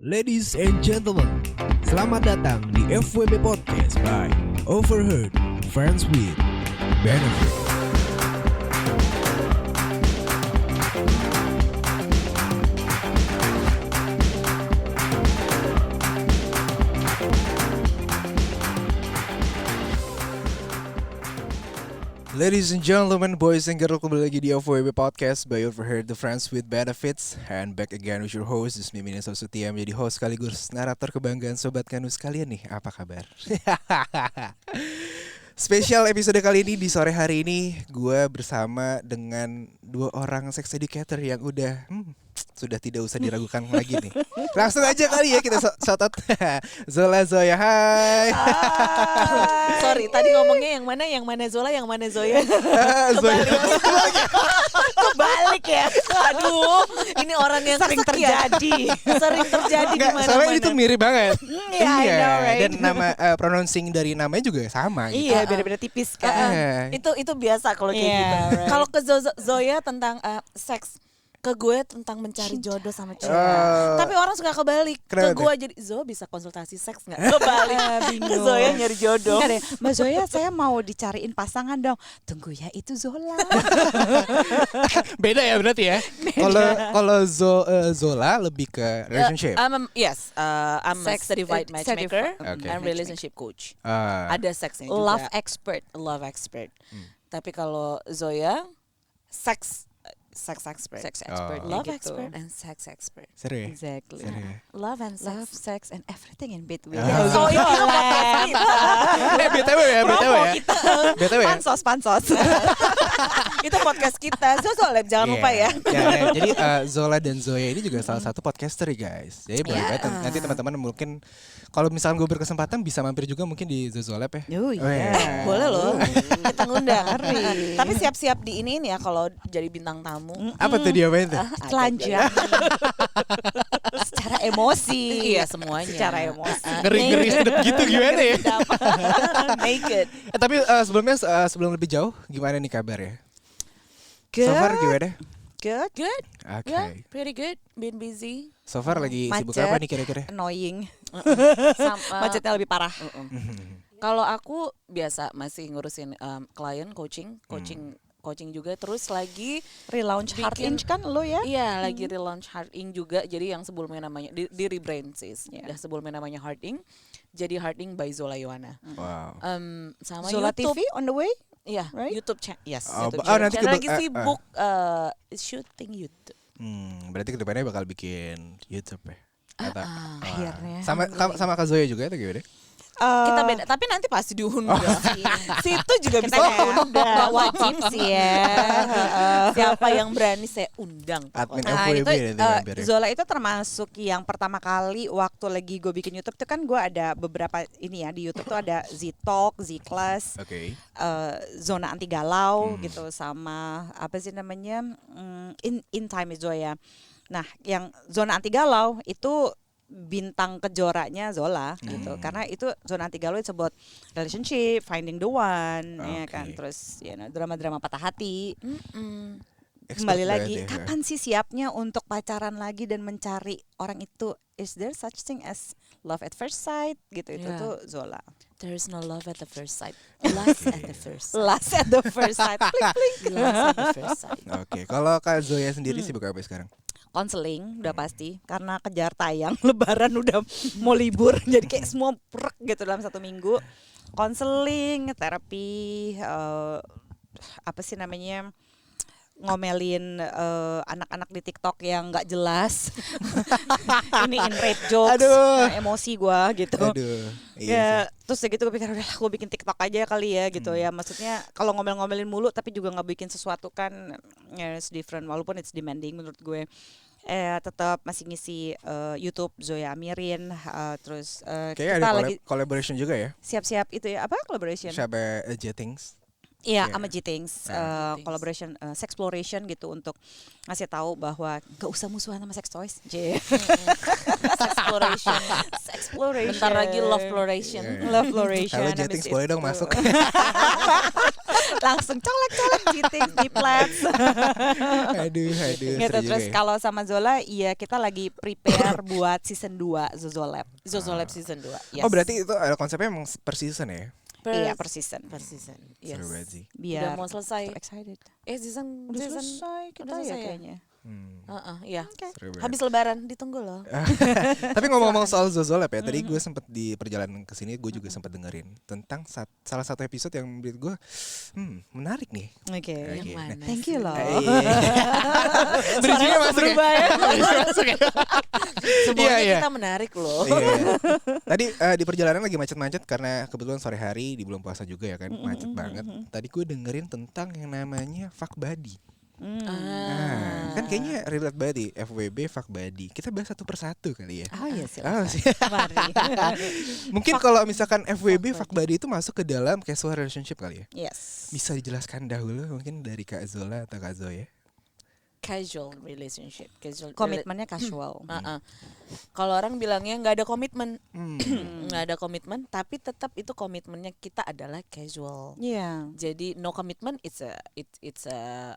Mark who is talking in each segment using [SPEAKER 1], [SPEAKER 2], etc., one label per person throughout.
[SPEAKER 1] Ladies and gentlemen, selamat datang di FWB Podcast by Overheard Friends with Benefit. Ladies and gentlemen, boys and girls, kembali lagi di FWB Podcast by Overheard the Friends with Benefits. And back again with your host, this is Mimin Sosutia, menjadi host sekaligus narator kebanggaan Sobat Kanus kalian nih. Apa kabar? Spesial episode kali ini, di sore hari ini gue bersama dengan dua orang sex educator yang udah sudah tidak usah diragukan lagi nih. Langsung aja kali ya kita shout out Zola Zoya, hai.
[SPEAKER 2] Sorry, tadi ngomongnya yang mana Zola, yang mana Zoya. Kebalik ya. Aduh, ini orang yang
[SPEAKER 3] sering terjadi.
[SPEAKER 2] Sering terjadi di mana-mana.
[SPEAKER 1] Soalnya itu mirip banget.
[SPEAKER 3] Iya, I know, right?
[SPEAKER 1] Dan nama pronouncing dari namanya juga sama gitu.
[SPEAKER 3] Iya, beda-beda tipis kan.
[SPEAKER 2] Itu biasa kalau kayak gitu.
[SPEAKER 3] Right.
[SPEAKER 2] Kalau ke Zoya tentang seks, ke gue tentang mencari jodoh sama cewek. Tapi orang suka kebalik.
[SPEAKER 1] Kenapa
[SPEAKER 2] Ke gue jadi Zo bisa konsultasi seks nggak? Kebalik. Ke Zoya nyari jodoh.
[SPEAKER 3] Enggak deh, Mbak Zoya saya mau dicariin pasangan dong. Tunggu ya, itu Zola.
[SPEAKER 1] Beda ya berarti ya. Kalau Zola lebih ke relationship.
[SPEAKER 2] I'm a
[SPEAKER 3] Sex
[SPEAKER 2] certified matchmaker
[SPEAKER 1] Okay.
[SPEAKER 2] and relationship coach. Ada seksnya juga.
[SPEAKER 3] Love expert.
[SPEAKER 2] Love expert. Tapi kalau Zoya sex expert.
[SPEAKER 3] Sex expert.
[SPEAKER 2] Love
[SPEAKER 3] gitu.
[SPEAKER 2] expert and sex expert.
[SPEAKER 1] Seru ya?
[SPEAKER 3] Exactly.
[SPEAKER 1] Seru ya?
[SPEAKER 2] Love and sex.
[SPEAKER 3] Love, sex, and everything in between.
[SPEAKER 2] Zoya itu podcast kita.
[SPEAKER 1] BTW ya. BTW ya.
[SPEAKER 3] Pansos.
[SPEAKER 2] Itu podcast kita. Zola jangan lupa ya.
[SPEAKER 1] Jadi Zola dan Zoya ini juga salah satu podcaster ya guys. Jadi boleh banget nanti teman-teman mungkin kalau misalkan gue berkesempatan bisa mampir juga mungkin di Zola ya.
[SPEAKER 3] Oh iya.
[SPEAKER 2] Boleh loh. Kita ngundang. Tapi siap-siap di ini ya kalau jadi bintang tamu.
[SPEAKER 1] Apa tuh dia main tuh?
[SPEAKER 3] Telanjang. Secara emosi.
[SPEAKER 2] Iya semuanya.
[SPEAKER 3] Secara emosi.
[SPEAKER 1] Ngeri-ngeri sedep gitu gimana ya?
[SPEAKER 2] Naked.
[SPEAKER 1] Tapi sebelum lebih jauh gimana nih kabar ya?
[SPEAKER 3] Good.
[SPEAKER 1] So far gimana?
[SPEAKER 3] Good.
[SPEAKER 2] Good.
[SPEAKER 1] Oke.
[SPEAKER 2] Yeah, pretty good. Been busy.
[SPEAKER 1] So far lagi sibuk
[SPEAKER 3] Macet.
[SPEAKER 1] apa nih kira-kira?
[SPEAKER 3] Annoying.
[SPEAKER 2] Macetnya
[SPEAKER 3] Macetnya lebih parah.
[SPEAKER 2] Kalau aku biasa masih ngurusin klien coaching juga, terus lagi
[SPEAKER 3] Relaunch Heart
[SPEAKER 2] bikin-
[SPEAKER 3] Inch kan lo ya?
[SPEAKER 2] iya lagi relaunch Heart Inc juga. Jadi yang sebelumnya namanya di rebrand sih.
[SPEAKER 3] Yeah.
[SPEAKER 2] Dah sebelumnya namanya Heart Inc. Jadi Heart Inc by Zola Yohana.
[SPEAKER 1] Wow.
[SPEAKER 2] Sama
[SPEAKER 3] Zola
[SPEAKER 2] YouTube.
[SPEAKER 3] TV on the way?
[SPEAKER 2] Iya,
[SPEAKER 3] right?
[SPEAKER 2] YouTube channel. Yes,
[SPEAKER 1] Oh,
[SPEAKER 2] YouTube
[SPEAKER 1] nanti
[SPEAKER 2] channel. Lagi
[SPEAKER 1] ke-
[SPEAKER 2] sibuk shooting YouTube.
[SPEAKER 1] Berarti kedepannya bakal bikin YouTube ya? Atau,
[SPEAKER 3] akhirnya.
[SPEAKER 1] sama Kak Zoya juga atau gimana?
[SPEAKER 2] Kita beda, tapi nanti pasti diundang. Situ juga bisa
[SPEAKER 3] Kita
[SPEAKER 2] undang.
[SPEAKER 3] nggak wajib sih ya.
[SPEAKER 2] Siapa yang berani saya undang.
[SPEAKER 1] Admin
[SPEAKER 3] Nah
[SPEAKER 1] FWB
[SPEAKER 3] itu
[SPEAKER 1] nanti mampir ya?
[SPEAKER 3] Zola itu termasuk yang pertama kali waktu lagi gue bikin YouTube tuh kan gue ada beberapa ini ya di YouTube tuh ada Z-Talk, Z-Class,
[SPEAKER 1] Oke.
[SPEAKER 3] Zona Anti Galau gitu sama apa sih namanya in Time with Zoya. Nah yang Zona Anti Galau itu bintang kejoranya Zola gitu karena itu Zona Anti Galau it's about relationship, finding the one ya kan,
[SPEAKER 1] Oke.
[SPEAKER 3] terus drama-drama patah hati.
[SPEAKER 1] Expert
[SPEAKER 3] Kembali
[SPEAKER 1] banget
[SPEAKER 3] lagi,
[SPEAKER 1] ya.
[SPEAKER 3] kapan sih siapnya untuk pacaran lagi dan mencari orang itu? Is there such thing as love at first sight gitu? Itu
[SPEAKER 2] Yeah.
[SPEAKER 3] tuh Zola.
[SPEAKER 2] There is no love at the first sight. Lust at the first sight.
[SPEAKER 3] Last at the first sight.
[SPEAKER 2] Lust at the first sight.
[SPEAKER 1] Oke, kalau Kak Zoya sendiri sibuk apa sekarang?
[SPEAKER 3] Konseling udah pasti karena kejar tayang Lebaran udah mau libur jadi kayak semua prek gitu dalam 1 minggu. Konseling, terapi, apa sih namanya? Ngomelin anak-anak di TikTok yang nggak jelas. Ini in rape jokes.
[SPEAKER 1] Aduh.
[SPEAKER 3] Nah, emosi gua gitu.
[SPEAKER 1] Aduh.
[SPEAKER 3] Ya, terus ya gitu gue pikir udah gue bikin TikTok aja kali ya gitu ya. Maksudnya kalau ngomel-ngomelin mulu tapi juga nggak bikin sesuatu kan ya it's different walaupun it's demanding menurut gue. Tetap masih ngisi YouTube Zoya Amirin terus
[SPEAKER 1] Kayaknya
[SPEAKER 3] kita
[SPEAKER 1] ada
[SPEAKER 3] lagi
[SPEAKER 1] collaboration juga ya?
[SPEAKER 3] siap-siap itu ya apa collaboration?
[SPEAKER 1] Siapa Jetings?
[SPEAKER 3] Iya,
[SPEAKER 1] Iya.
[SPEAKER 3] sama G-Things,
[SPEAKER 2] G-Things.
[SPEAKER 3] collaboration, sexploration gitu untuk ngasih tahu bahwa gak usah musuhan sama sex toys.
[SPEAKER 2] Sexploration.
[SPEAKER 3] Sexploration.
[SPEAKER 2] Bentar lagi love exploration.
[SPEAKER 1] Iya.
[SPEAKER 3] Love exploration.
[SPEAKER 1] Kalau
[SPEAKER 3] habis
[SPEAKER 1] Jetings boleh dong
[SPEAKER 3] itu.
[SPEAKER 1] masuk.
[SPEAKER 3] langsung colek-colek cheating di plats.
[SPEAKER 1] Aduh,
[SPEAKER 3] Gitu.
[SPEAKER 1] seru juga
[SPEAKER 3] Terus
[SPEAKER 1] ya.
[SPEAKER 3] kalau sama Zola, iya kita lagi prepare buat season 2 Zozolab.
[SPEAKER 2] Zozolab season 2. Yes.
[SPEAKER 1] Oh berarti itu konsepnya emang per season ya?
[SPEAKER 3] Iya, per season.
[SPEAKER 2] Per season. Yes.
[SPEAKER 1] Seru banget sih.
[SPEAKER 3] Biar
[SPEAKER 2] Udah mau selesai.
[SPEAKER 3] so excited.
[SPEAKER 2] Season
[SPEAKER 3] Udah selesai kita
[SPEAKER 2] udah
[SPEAKER 3] ya
[SPEAKER 2] selesai ya?
[SPEAKER 3] kayaknya.
[SPEAKER 2] Iya.
[SPEAKER 1] Seru banget.
[SPEAKER 2] Habis lebaran ditunggu loh.
[SPEAKER 1] Tapi ngomong-ngomong soal Zozolab ya, tadi gue sempet di perjalanan ke sini gue juga sempet dengerin tentang salah satu episode yang menurut gue menarik nih.
[SPEAKER 3] Oke.
[SPEAKER 2] Yang
[SPEAKER 1] Oke,
[SPEAKER 2] mana?
[SPEAKER 3] Thank you loh.
[SPEAKER 1] Bridging-nya masuk ya?
[SPEAKER 3] berubah ya.
[SPEAKER 1] Masuk ya?
[SPEAKER 2] Semuanya
[SPEAKER 1] Iya.
[SPEAKER 2] kita menarik loh.
[SPEAKER 1] Iya. Tadi di perjalanan lagi macet-macet karena kebetulan sore hari di bulan puasa juga ya kan, macet banget. Tadi gue dengerin tentang yang namanya fuck buddy. Nah, kan kayaknya relate banget nih, FWB, fuck buddy. Kita bahas satu persatu kali ya.
[SPEAKER 3] Oh iya
[SPEAKER 1] Oh,
[SPEAKER 3] silakan.
[SPEAKER 1] sih.
[SPEAKER 3] Mari.
[SPEAKER 1] Mungkin kalau misalkan FWB, fuck buddy itu masuk ke dalam casual relationship kali ya.
[SPEAKER 3] Yes.
[SPEAKER 1] Bisa dijelaskan dahulu mungkin dari Kak Zola atau Kak Zoe ya.
[SPEAKER 2] Casual relationship.
[SPEAKER 3] Komitmennya casual.
[SPEAKER 2] Kalau orang bilangnya nggak ada komitmen,
[SPEAKER 1] Hmm.
[SPEAKER 2] nggak ada komitmen, tapi tetap itu komitmennya kita adalah casual.
[SPEAKER 3] Iya.
[SPEAKER 2] Jadi no commitment it's a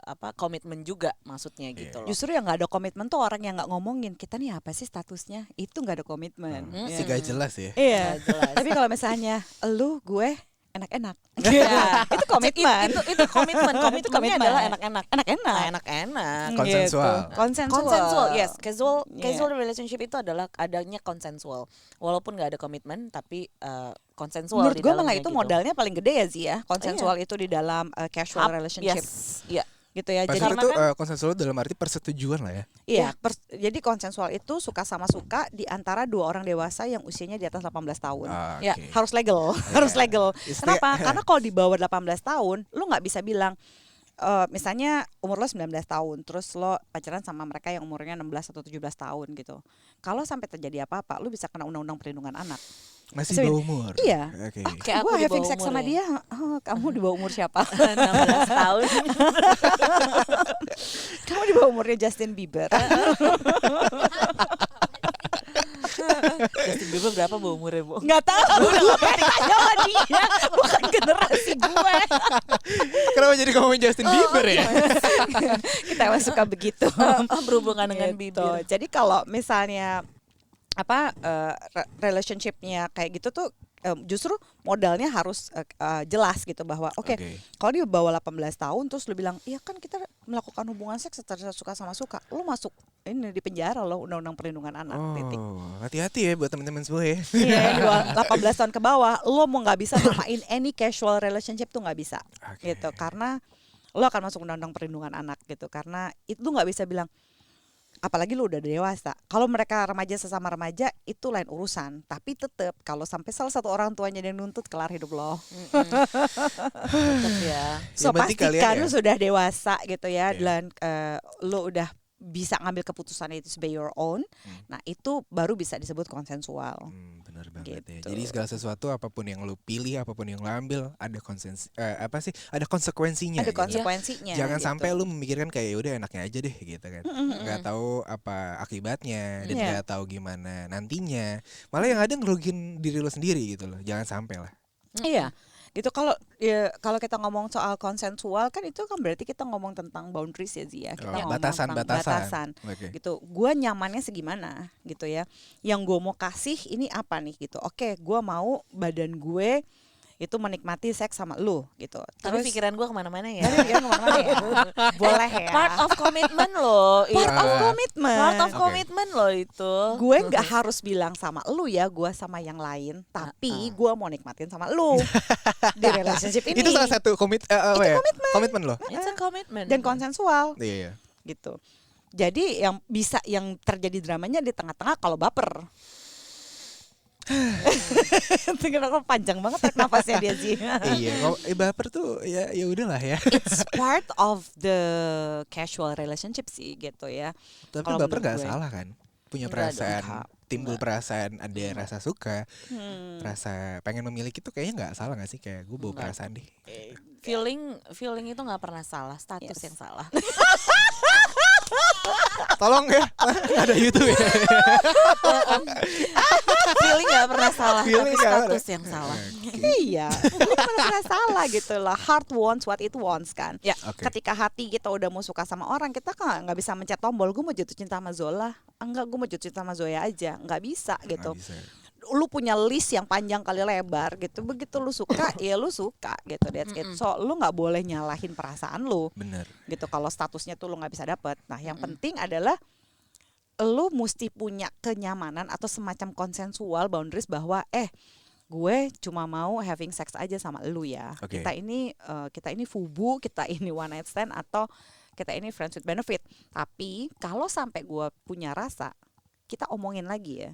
[SPEAKER 2] apa komitmen juga maksudnya gitu loh.
[SPEAKER 3] Justru yang nggak ada komitmen tuh orang yang nggak ngomongin kita nih apa sih statusnya, itu nggak ada komitmen.
[SPEAKER 1] Si gak jelas ya.
[SPEAKER 3] Iya.
[SPEAKER 2] Nggak jelas.
[SPEAKER 3] Tapi kalau misalnya lu gue enak-enak,
[SPEAKER 2] Ya,
[SPEAKER 3] itu komitmen.
[SPEAKER 2] itu komitmen. Komitmennya
[SPEAKER 3] komitmen.
[SPEAKER 2] adalah enak-enak.
[SPEAKER 3] Enak-enak.
[SPEAKER 2] Enak-enak.
[SPEAKER 1] Konsensual.
[SPEAKER 3] Gitu. Konsensual.
[SPEAKER 2] Consensual, yes. Casual
[SPEAKER 3] Yeah.
[SPEAKER 2] casual relationship itu adalah adanya konsensual. Walaupun nggak ada komitmen, tapi konsensual.
[SPEAKER 3] Menurut
[SPEAKER 2] di
[SPEAKER 3] gue
[SPEAKER 2] dalamnya
[SPEAKER 3] malah itu
[SPEAKER 2] gitu.
[SPEAKER 3] modalnya paling gede ya sih ya. Konsensual itu di dalam casual relationship.
[SPEAKER 2] Yes, iya.
[SPEAKER 3] Gitu ya.
[SPEAKER 1] Pas
[SPEAKER 3] Jadi
[SPEAKER 1] itu konsensual dalam arti persetujuan lah ya.
[SPEAKER 3] iya, jadi konsensual itu suka sama suka di antara dua orang dewasa yang usianya di atas 18 tahun.
[SPEAKER 2] Ya,
[SPEAKER 1] Oke.
[SPEAKER 3] Harus legal, harus legal.
[SPEAKER 1] Istilah-
[SPEAKER 3] Kenapa? Karena kalau di bawah 18 tahun, lu nggak bisa bilang misalnya umur lo 19 tahun, terus lo pacaran sama mereka yang umurnya 16 atau 17 tahun gitu. Kalau sampai terjadi apa-apa, lu bisa kena undang-undang perlindungan anak.
[SPEAKER 1] Masih
[SPEAKER 3] Maksudnya,
[SPEAKER 1] bawah umur.
[SPEAKER 3] Iya.
[SPEAKER 1] Oke.
[SPEAKER 2] Kayak aku
[SPEAKER 3] Gue
[SPEAKER 2] di
[SPEAKER 3] having
[SPEAKER 2] bawah
[SPEAKER 3] sex
[SPEAKER 2] umur
[SPEAKER 3] sama
[SPEAKER 2] ya.
[SPEAKER 3] dia, kamu di bawah umur siapa?
[SPEAKER 2] 16 tahun.
[SPEAKER 3] Kamu di bawah umurnya Justin Bieber.
[SPEAKER 2] Justin Bieber berapa bawah umurnya, Bu?
[SPEAKER 3] Nggak tahu, tanya sama dia, bukan generasi gue.
[SPEAKER 1] Kenapa jadi ngomongin Justin Bieber ya?
[SPEAKER 3] Kita emang suka begitu.
[SPEAKER 2] Berhubungan dengan
[SPEAKER 3] Gitu.
[SPEAKER 2] bibir.
[SPEAKER 3] Jadi kalau misalnya relationshipnya kayak gitu tuh justru modalnya harus jelas gitu bahwa oke,
[SPEAKER 1] Oke.
[SPEAKER 3] kalau dia bawa 18 tahun terus lu bilang iya kan kita melakukan hubungan seks secara suka sama suka, lu masuk ini di penjara loh, undang-undang perlindungan anak. Titik.
[SPEAKER 1] Oh, hati-hati ya buat teman-teman semua ya.
[SPEAKER 3] Iya, di bawah 18 tahun ke bawah, lo mau nggak bisa namain any casual relationship tuh nggak bisa,
[SPEAKER 1] Oke.
[SPEAKER 3] gitu. Karena lo akan masuk undang-undang perlindungan anak gitu. Karena itu nggak bisa bilang, apalagi lo udah dewasa. Kalau mereka remaja sesama remaja itu lain urusan. Tapi tetap kalau sampai salah satu orang tuanya yang nuntut, kelar hidup lo.
[SPEAKER 2] Tetep ya.
[SPEAKER 3] So
[SPEAKER 1] Yang penting
[SPEAKER 3] pastikan
[SPEAKER 1] kalian
[SPEAKER 3] lo sudah dewasa gitu ya,
[SPEAKER 1] Iya.
[SPEAKER 3] dan lo udah bisa ngambil keputusan itu by your own. Nah itu baru bisa disebut konsensual.
[SPEAKER 1] Benar banget ya.
[SPEAKER 3] Gitu.
[SPEAKER 1] Jadi segala sesuatu apapun yang lu pilih, apapun yang lu ambil, ada ada konsekuensinya.
[SPEAKER 3] Ada
[SPEAKER 1] gitu.
[SPEAKER 3] konsekuensinya.
[SPEAKER 1] Jangan
[SPEAKER 3] gitu.
[SPEAKER 1] sampai lu memikirkan kayak udah enaknya aja deh gitu kan. Nggak tahu apa akibatnya dan
[SPEAKER 3] Iya.
[SPEAKER 1] nggak tahu gimana nantinya. Malah yang ada ngerugin diri lu sendiri gitu loh. Jangan sampai lah.
[SPEAKER 3] Iya, gitu. Kalau kita ngomong soal konsensual kan itu kan berarti kita ngomong tentang boundaries ya Zia. Kita ngomong tentang batasan.
[SPEAKER 1] Oke.
[SPEAKER 3] Gitu. Gua nyamannya segimana gitu ya. Yang gue mau kasih ini apa nih gitu. Oke, gua mau badan gue itu menikmati seks sama lu gitu.
[SPEAKER 2] Tapi pikiran gue kemana-mana ya.
[SPEAKER 3] Tapi pikiran kemana-mana ya? Boleh ya.
[SPEAKER 2] Part of commitment loh.
[SPEAKER 3] Part of
[SPEAKER 1] Iya.
[SPEAKER 3] commitment.
[SPEAKER 2] Part of
[SPEAKER 1] Oke.
[SPEAKER 2] commitment loh itu.
[SPEAKER 3] Gue nggak harus bilang sama lu ya, gue sama yang lain, tapi gue mau nikmatin sama lu di relationship ini.
[SPEAKER 1] Itu salah satu komitmen loh.
[SPEAKER 2] It's a commitment.
[SPEAKER 3] Dan konsensual
[SPEAKER 1] Iya.
[SPEAKER 3] gitu. Jadi yang terjadi dramanya di tengah-tengah kalau baper. Kenapa panjang banget tarik nafasnya dia sih.
[SPEAKER 1] Iya, kalau baper tuh ya udahlah ya.
[SPEAKER 3] It's part of the casual relationship sih gitu ya.
[SPEAKER 1] Tapi
[SPEAKER 3] Kalau
[SPEAKER 1] baper
[SPEAKER 3] menurut
[SPEAKER 1] gak
[SPEAKER 3] gue.
[SPEAKER 1] salah kan? Punya
[SPEAKER 2] Enggak
[SPEAKER 1] perasaan,
[SPEAKER 3] dong.
[SPEAKER 1] timbul perasaan, ada rasa suka,
[SPEAKER 3] Hmm.
[SPEAKER 1] rasa pengen memiliki tuh kayaknya nggak salah nggak sih? Kayak gue bawa
[SPEAKER 2] Enggak.
[SPEAKER 1] perasaan deh.
[SPEAKER 2] feeling itu nggak pernah salah, status
[SPEAKER 3] Yes.
[SPEAKER 2] yang salah.
[SPEAKER 1] Tolong ya, ada YouTube ya.
[SPEAKER 2] Feeling nggak pernah salah,
[SPEAKER 1] Feeling
[SPEAKER 2] tapi
[SPEAKER 1] nggak
[SPEAKER 2] status
[SPEAKER 1] ada.
[SPEAKER 2] yang salah.
[SPEAKER 3] Iya, bukan nggak salah gitu lah. Heart wants what it wants kan.
[SPEAKER 2] Ya.
[SPEAKER 1] Oke.
[SPEAKER 3] Ketika hati kita udah mau suka sama orang, kita kan nggak bisa mencet tombol. Gue mau jatuh cinta sama Zola, enggak, gue mau jatuh cinta sama Zoya aja, nggak bisa gitu.
[SPEAKER 1] Nggak bisa.
[SPEAKER 3] Lu punya list yang panjang kali lebar gitu. Begitu lu suka, ya lu suka gitu. That's it. So lu nggak boleh nyalahin perasaan lu
[SPEAKER 1] Bener.
[SPEAKER 3] gitu. Kalau statusnya tuh lu nggak bisa dapet. Nah, yang penting adalah lu mesti punya kenyamanan atau semacam konsensual boundaries bahwa gue cuma mau having sex aja sama lu ya.
[SPEAKER 1] Oke.
[SPEAKER 3] Kita ini fubu, kita ini one night stand atau kita ini friends with benefit. Tapi kalau sampai gue punya rasa, kita omongin lagi ya.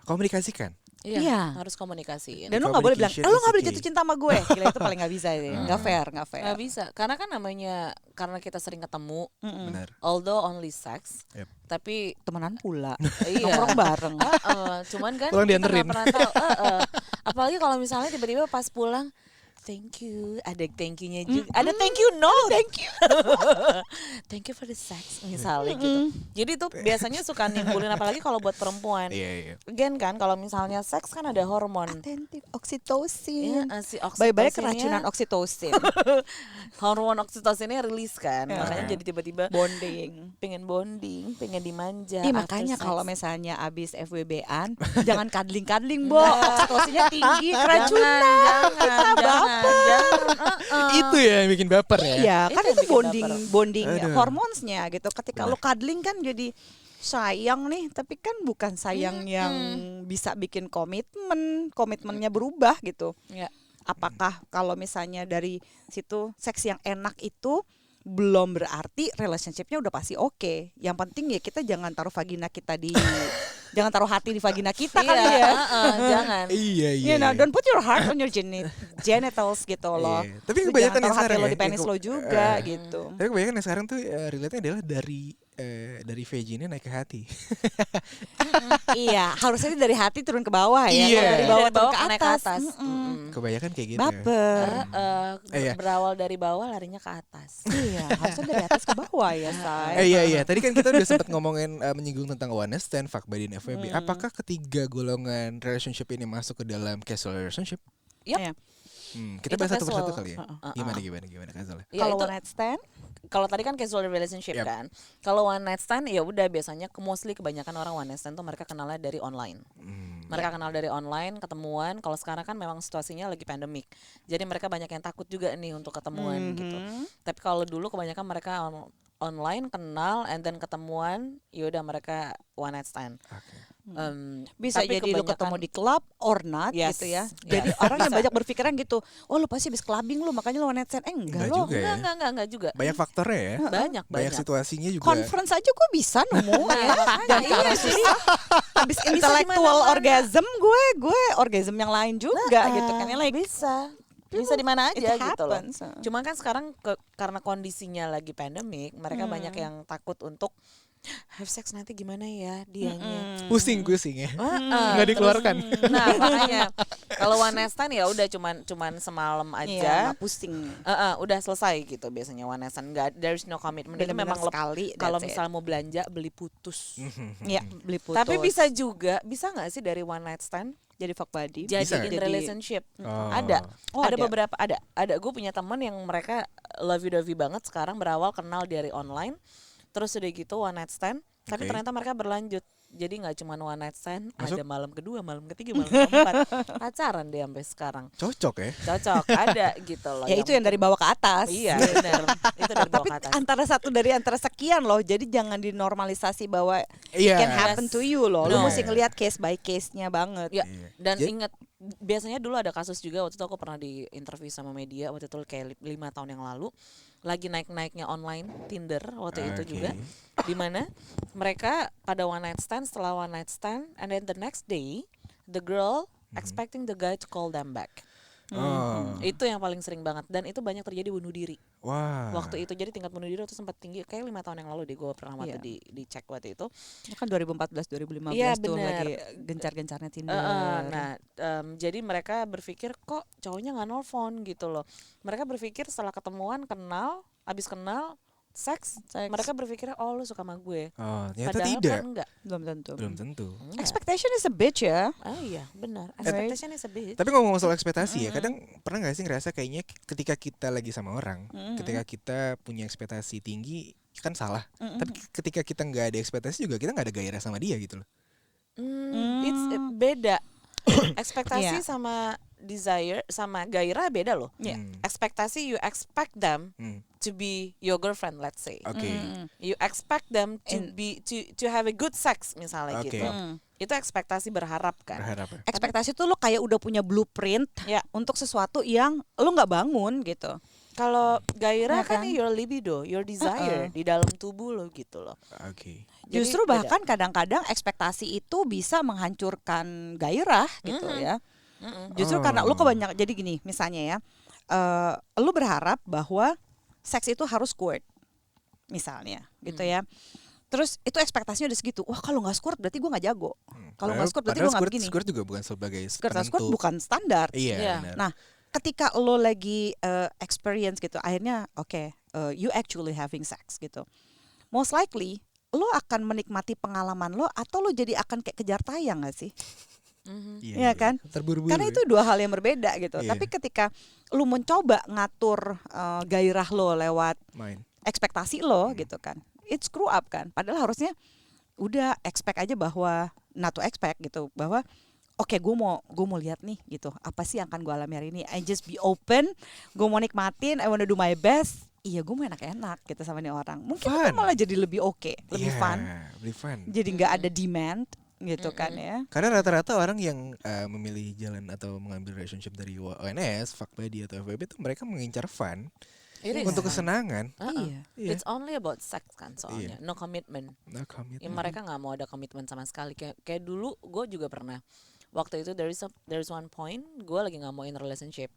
[SPEAKER 1] Komunikasikan.
[SPEAKER 2] Iya,
[SPEAKER 3] Iya.
[SPEAKER 2] harus komunikasiin.
[SPEAKER 3] Dan lu nggak boleh bilang,
[SPEAKER 1] Communication
[SPEAKER 3] lu
[SPEAKER 1] is
[SPEAKER 3] nggak boleh
[SPEAKER 1] the key."
[SPEAKER 3] jatuh cinta sama gue. Gila, itu paling nggak bisa ya. Nggak fair.
[SPEAKER 2] Nggak bisa, karena kan namanya karena kita sering ketemu,
[SPEAKER 1] Bener.
[SPEAKER 2] although only sex,
[SPEAKER 1] Yep.
[SPEAKER 2] tapi
[SPEAKER 3] Temenan pula,
[SPEAKER 2] iya.
[SPEAKER 3] nongkrong bareng.
[SPEAKER 2] Cuman kan
[SPEAKER 1] Pulang
[SPEAKER 2] kita
[SPEAKER 1] dianterin.
[SPEAKER 2] nggak pernah tahu. Apalagi kalau misalnya tiba-tiba pas pulang, thank you, ada thank you-nya juga. Ada thank you, no, thank you. Thank you for the sex misalnya gitu. Jadi itu biasanya suka nimbulin, apalagi kalau buat perempuan.
[SPEAKER 1] Iya, iya.
[SPEAKER 2] Again kan kalau misalnya seks kan ada hormon.
[SPEAKER 3] Atentif, oksitosin.
[SPEAKER 2] Iya, si
[SPEAKER 3] Baik-baik
[SPEAKER 2] oksitosinnya-
[SPEAKER 3] keracunan oksitosin.
[SPEAKER 2] hormon oksitosinnya rilis kan,
[SPEAKER 3] Ya.
[SPEAKER 2] makanya jadi tiba-tiba
[SPEAKER 3] Bonding.
[SPEAKER 2] pengen bonding, pengen dimanja.
[SPEAKER 3] Iya,
[SPEAKER 2] after
[SPEAKER 3] makanya
[SPEAKER 2] sex.
[SPEAKER 3] kalau misalnya abis FWB-an jangan kadling-kadling, Bo. Oksitosinnya tinggi, keracunan.
[SPEAKER 2] jangan.
[SPEAKER 1] Itu ya yang bikin baper ya.
[SPEAKER 3] Iya,
[SPEAKER 2] Itu
[SPEAKER 3] kan
[SPEAKER 2] yang
[SPEAKER 3] itu
[SPEAKER 2] bikin
[SPEAKER 3] bonding
[SPEAKER 1] Aduh.
[SPEAKER 3] hormonsnya gitu. Ketika
[SPEAKER 1] Benar.
[SPEAKER 3] lu kadling kan jadi sayang nih, tapi kan bukan sayang yang bisa bikin komitmennya berubah gitu.
[SPEAKER 2] Ya.
[SPEAKER 3] Apakah kalau misalnya dari situ seks yang enak itu belum berarti relationship-nya udah pasti oke. Yang penting ya kita jangan taruh vagina kita di jangan taruh hati di vagina kita kali ya.
[SPEAKER 2] Jangan.
[SPEAKER 1] Iya, iya.
[SPEAKER 3] You know,
[SPEAKER 1] iya.
[SPEAKER 3] don't put your heart on your genitals gitu loh.
[SPEAKER 1] Iya. Tapi
[SPEAKER 3] Lu
[SPEAKER 1] kebanyakan
[SPEAKER 3] jangan
[SPEAKER 1] yang
[SPEAKER 3] taruh hati
[SPEAKER 1] sekarang
[SPEAKER 3] lo
[SPEAKER 1] ya,
[SPEAKER 3] di penis
[SPEAKER 1] yang
[SPEAKER 3] lo juga gitu.
[SPEAKER 1] Tapi kebanyakan yang sekarang tuh relate-nya adalah dari vagina naik ke hati.
[SPEAKER 3] Iya, harusnya dari hati turun ke bawah ya.
[SPEAKER 1] Iya.
[SPEAKER 3] Kalau dari bawah turun ke
[SPEAKER 2] naik
[SPEAKER 3] atas.
[SPEAKER 1] Kebanyakan kayak gitu.
[SPEAKER 3] Baper.
[SPEAKER 1] Iya.
[SPEAKER 2] Berawal dari bawah larinya ke atas.
[SPEAKER 3] Iya, harusnya dari atas ke bawah ya, say.
[SPEAKER 1] Iya. Tadi kan kita udah sempat ngomongin menyinggung tentang one night stand, fuck buddy, dan FWB. Apakah ketiga golongan relationship ini masuk ke dalam casual relationship?
[SPEAKER 2] Yep.
[SPEAKER 3] Iya.
[SPEAKER 1] Kita
[SPEAKER 2] Itu
[SPEAKER 1] bahas satu persatu
[SPEAKER 2] casual.
[SPEAKER 1] kali ya. Gimana casualnya?
[SPEAKER 2] Ya,
[SPEAKER 3] Kalau
[SPEAKER 2] itu-
[SPEAKER 3] one night stand,
[SPEAKER 2] Kalau tadi kan casual relationship
[SPEAKER 1] Yap.
[SPEAKER 2] kan. Kalau one night stand ya udah biasanya mostly kebanyakan orang one night stand tuh mereka kenalnya dari online. Mereka kenal dari online, ketemuan. Kalau sekarang kan memang situasinya lagi pandemik. Jadi mereka banyak yang takut juga nih untuk ketemuan gitu. Tapi kalau dulu kebanyakan mereka online kenal and then ketemuan, ya udah mereka one night stand.
[SPEAKER 3] bisa
[SPEAKER 2] Tapi
[SPEAKER 3] jadi lu ketemu di klub or not
[SPEAKER 2] Yes,
[SPEAKER 3] gitu ya.
[SPEAKER 2] yes.
[SPEAKER 3] Jadi orang yang
[SPEAKER 2] Bisa.
[SPEAKER 3] banyak berpikiran gitu, oh lu pasti habis clubbing lu makanya lu one night stand.
[SPEAKER 1] Enggak
[SPEAKER 3] Enggak loh.
[SPEAKER 1] juga ya.
[SPEAKER 2] Enggak juga.
[SPEAKER 1] Banyak faktornya ya.
[SPEAKER 2] Banyak.
[SPEAKER 1] Banyak situasinya juga.
[SPEAKER 3] Conference aja gue bisa nemu ya. Dan
[SPEAKER 2] iya
[SPEAKER 3] iya
[SPEAKER 2] sih.
[SPEAKER 3] sih. Habis
[SPEAKER 2] Bisa
[SPEAKER 3] intellectual
[SPEAKER 2] di mana-mana.
[SPEAKER 3] orgasm gue orgasm yang lain juga gitu kan. Like,
[SPEAKER 2] Bisa di mana
[SPEAKER 3] it
[SPEAKER 2] aja gitu loh.
[SPEAKER 3] happens.
[SPEAKER 2] Cuma kan sekarang karena kondisinya lagi pandemik, mereka banyak yang takut untuk have sex nanti gimana ya dianya.
[SPEAKER 1] Pusing ya.
[SPEAKER 2] Nggak
[SPEAKER 1] Nggak dikeluarkan.
[SPEAKER 2] Nah makanya kalau one night stand ya udah cuman semalam
[SPEAKER 3] Iya,
[SPEAKER 2] aja.
[SPEAKER 3] nggak pusing.
[SPEAKER 2] Udah selesai gitu biasanya one night stand. Nggak, there's no commitment. Itu
[SPEAKER 3] Bener-bener
[SPEAKER 2] memang
[SPEAKER 3] sekali,
[SPEAKER 2] kalau
[SPEAKER 3] that's it.
[SPEAKER 2] misalnya mau belanja beli putus.
[SPEAKER 3] Iya, beli putus.
[SPEAKER 2] Tapi bisa nggak sih dari one night stand
[SPEAKER 3] jadi fuck buddy.
[SPEAKER 2] jadi
[SPEAKER 1] Bisa.
[SPEAKER 2] in relationship?
[SPEAKER 1] Oh.
[SPEAKER 2] Ada.
[SPEAKER 3] Oh,
[SPEAKER 2] ada
[SPEAKER 3] ada.
[SPEAKER 2] beberapa ada gue punya teman yang mereka lovey-dovey banget sekarang, berawal kenal dari online terus udah gitu one night stand tapi
[SPEAKER 1] Oke.
[SPEAKER 2] ternyata mereka berlanjut, jadi nggak cuma one night stand,
[SPEAKER 1] Masuk?
[SPEAKER 2] ada malam kedua, malam ketiga, malam keempat, pacaran deh sampai sekarang.
[SPEAKER 1] Cocok ya.
[SPEAKER 2] Cocok, ada gitu loh.
[SPEAKER 3] Ya itu yang dari bawah ke atas.
[SPEAKER 2] iya benar, itu dari bawah
[SPEAKER 3] Tapi
[SPEAKER 2] ke atas.
[SPEAKER 3] antara sekian loh. Jadi jangan dinormalisasi bahwa
[SPEAKER 1] Iya.
[SPEAKER 3] it can happen
[SPEAKER 2] Yes.
[SPEAKER 3] to you loh. Lu
[SPEAKER 2] No.
[SPEAKER 3] mesti ngelihat case by case-nya banget.
[SPEAKER 2] Ya,
[SPEAKER 1] Iya.
[SPEAKER 2] dan
[SPEAKER 1] Jadi-
[SPEAKER 2] ingat biasanya dulu ada kasus juga, waktu itu aku pernah di interview sama media waktu itu kayak 5 tahun yang lalu, lagi naik-naiknya online Tinder waktu itu
[SPEAKER 1] Oke.
[SPEAKER 2] juga, di mana mereka pada one night stand, setelah one night stand and then the next day the girl expecting the guy to call them back.
[SPEAKER 1] Oh.
[SPEAKER 2] Itu yang paling sering banget dan itu banyak terjadi bunuh diri
[SPEAKER 1] Wah.
[SPEAKER 2] waktu itu. Jadi tingkat bunuh diri itu sempat tinggi kayak 5 tahun yang lalu deh, gue pernah waktu
[SPEAKER 3] Iya.
[SPEAKER 2] dicek waktu itu.
[SPEAKER 3] Ini kan 2014 2015
[SPEAKER 2] Iya,
[SPEAKER 3] tuh
[SPEAKER 2] bener.
[SPEAKER 3] lagi gencar-gencarnya Tinder.
[SPEAKER 2] Jadi mereka berpikir kok cowoknya nggak nelfon gitu loh. Mereka berpikir setelah ketemuan, kenal, abis kenal seks,
[SPEAKER 3] Seks.
[SPEAKER 2] mereka berpikir oh lu suka sama gue.
[SPEAKER 1] Oh, ternyata
[SPEAKER 2] Padahal
[SPEAKER 1] tidak.
[SPEAKER 2] kan enggak.
[SPEAKER 3] Belum tentu.
[SPEAKER 1] Belum tentu.
[SPEAKER 2] Enggak.
[SPEAKER 3] Expectation is a bitch ya.
[SPEAKER 2] Oh iya, benar. Expectation is a bit.
[SPEAKER 1] Tapi ngomong soal ekspektasi ya, kadang pernah gak sih ngerasa kayaknya ketika kita lagi sama orang, ketika kita punya ekspektasi tinggi kan salah. Tapi ketika kita nggak ada ekspektasi juga kita nggak ada gairah sama dia gitu loh.
[SPEAKER 2] It's beda. Ekspektasi
[SPEAKER 3] Iya.
[SPEAKER 2] sama desire sama gairah beda loh.
[SPEAKER 3] Iya.
[SPEAKER 2] Ekspektasi you expect them
[SPEAKER 1] Hmm.
[SPEAKER 2] to be your girlfriend, let's say.
[SPEAKER 1] Oke.
[SPEAKER 2] You expect them to have a good sex misalnya
[SPEAKER 1] Oke.
[SPEAKER 2] gitu. Itu ekspektasi berharap kan.
[SPEAKER 1] Berharap ya.
[SPEAKER 3] Ekspektasi tuh lo kayak udah punya blueprint
[SPEAKER 2] Ya.
[SPEAKER 3] untuk sesuatu yang lo nggak bangun gitu.
[SPEAKER 2] Kalau gairah
[SPEAKER 3] Ya
[SPEAKER 2] kan
[SPEAKER 3] kan?
[SPEAKER 2] your libido, your desire di dalam tubuh lo gitu loh.
[SPEAKER 1] Oke.
[SPEAKER 2] Jadi
[SPEAKER 3] Justru
[SPEAKER 2] beda.
[SPEAKER 3] bahkan kadang-kadang ekspektasi itu bisa menghancurkan gairah gitu ya. Justru karena lo kebanyakan, jadi gini misalnya ya, lo berharap bahwa seks itu harus squirt misalnya gitu ya. Terus itu ekspektasinya udah segitu. Wah kalau nggak squirt berarti gue nggak jago. Kalau nggak squirt berarti gue nggak begini.
[SPEAKER 1] Squirt juga bukan sebagai
[SPEAKER 3] Squirt
[SPEAKER 1] penentu.
[SPEAKER 3] bukan standar.
[SPEAKER 1] Iya,
[SPEAKER 2] Iya.
[SPEAKER 1] benar.
[SPEAKER 3] Nah, ketika lo lagi experience gitu, akhirnya you actually having sex gitu. Most likely lo akan menikmati pengalaman lo atau lo jadi akan kayak kejar tayang gak sih? Iya kan?
[SPEAKER 1] Terburu-buru.
[SPEAKER 3] Karena
[SPEAKER 1] ya.
[SPEAKER 3] itu dua hal yang berbeda gitu.
[SPEAKER 1] Iya.
[SPEAKER 3] Tapi ketika lo mencoba ngatur gairah lo lewat
[SPEAKER 1] main.
[SPEAKER 3] ekspektasi lo gitu kan, it screw up kan. Padahal harusnya udah expect aja bahwa not to expect gitu, bahwa oke, gue mau lihat nih gitu, apa sih yang akan gue alami hari ini. I just be open, gue mau nikmatin, I wanna do my best. Iya, gue mau enak-enak gitu sama nih orang. Mungkin itu
[SPEAKER 1] Fun.
[SPEAKER 3] malah jadi lebih lebih
[SPEAKER 1] Iya,
[SPEAKER 3] fun.
[SPEAKER 1] lebih fun.
[SPEAKER 3] Jadi nggak ada demand gitu kan ya.
[SPEAKER 1] Karena rata-rata orang yang memilih jalan atau mengambil relationship dari ONS, fuck buddy atau FWB itu mereka mengincar fun
[SPEAKER 2] It is
[SPEAKER 1] untuk
[SPEAKER 2] fun.
[SPEAKER 1] kesenangan.
[SPEAKER 3] Iya.
[SPEAKER 1] Iya.
[SPEAKER 2] It's only about sex kan soalnya, no commitment.
[SPEAKER 1] No commitment.
[SPEAKER 2] Ya, mereka nggak mau ada komitmen sama sekali. Kayak dulu gue juga pernah. Waktu itu there is one point gue lagi nggak mau in relationship.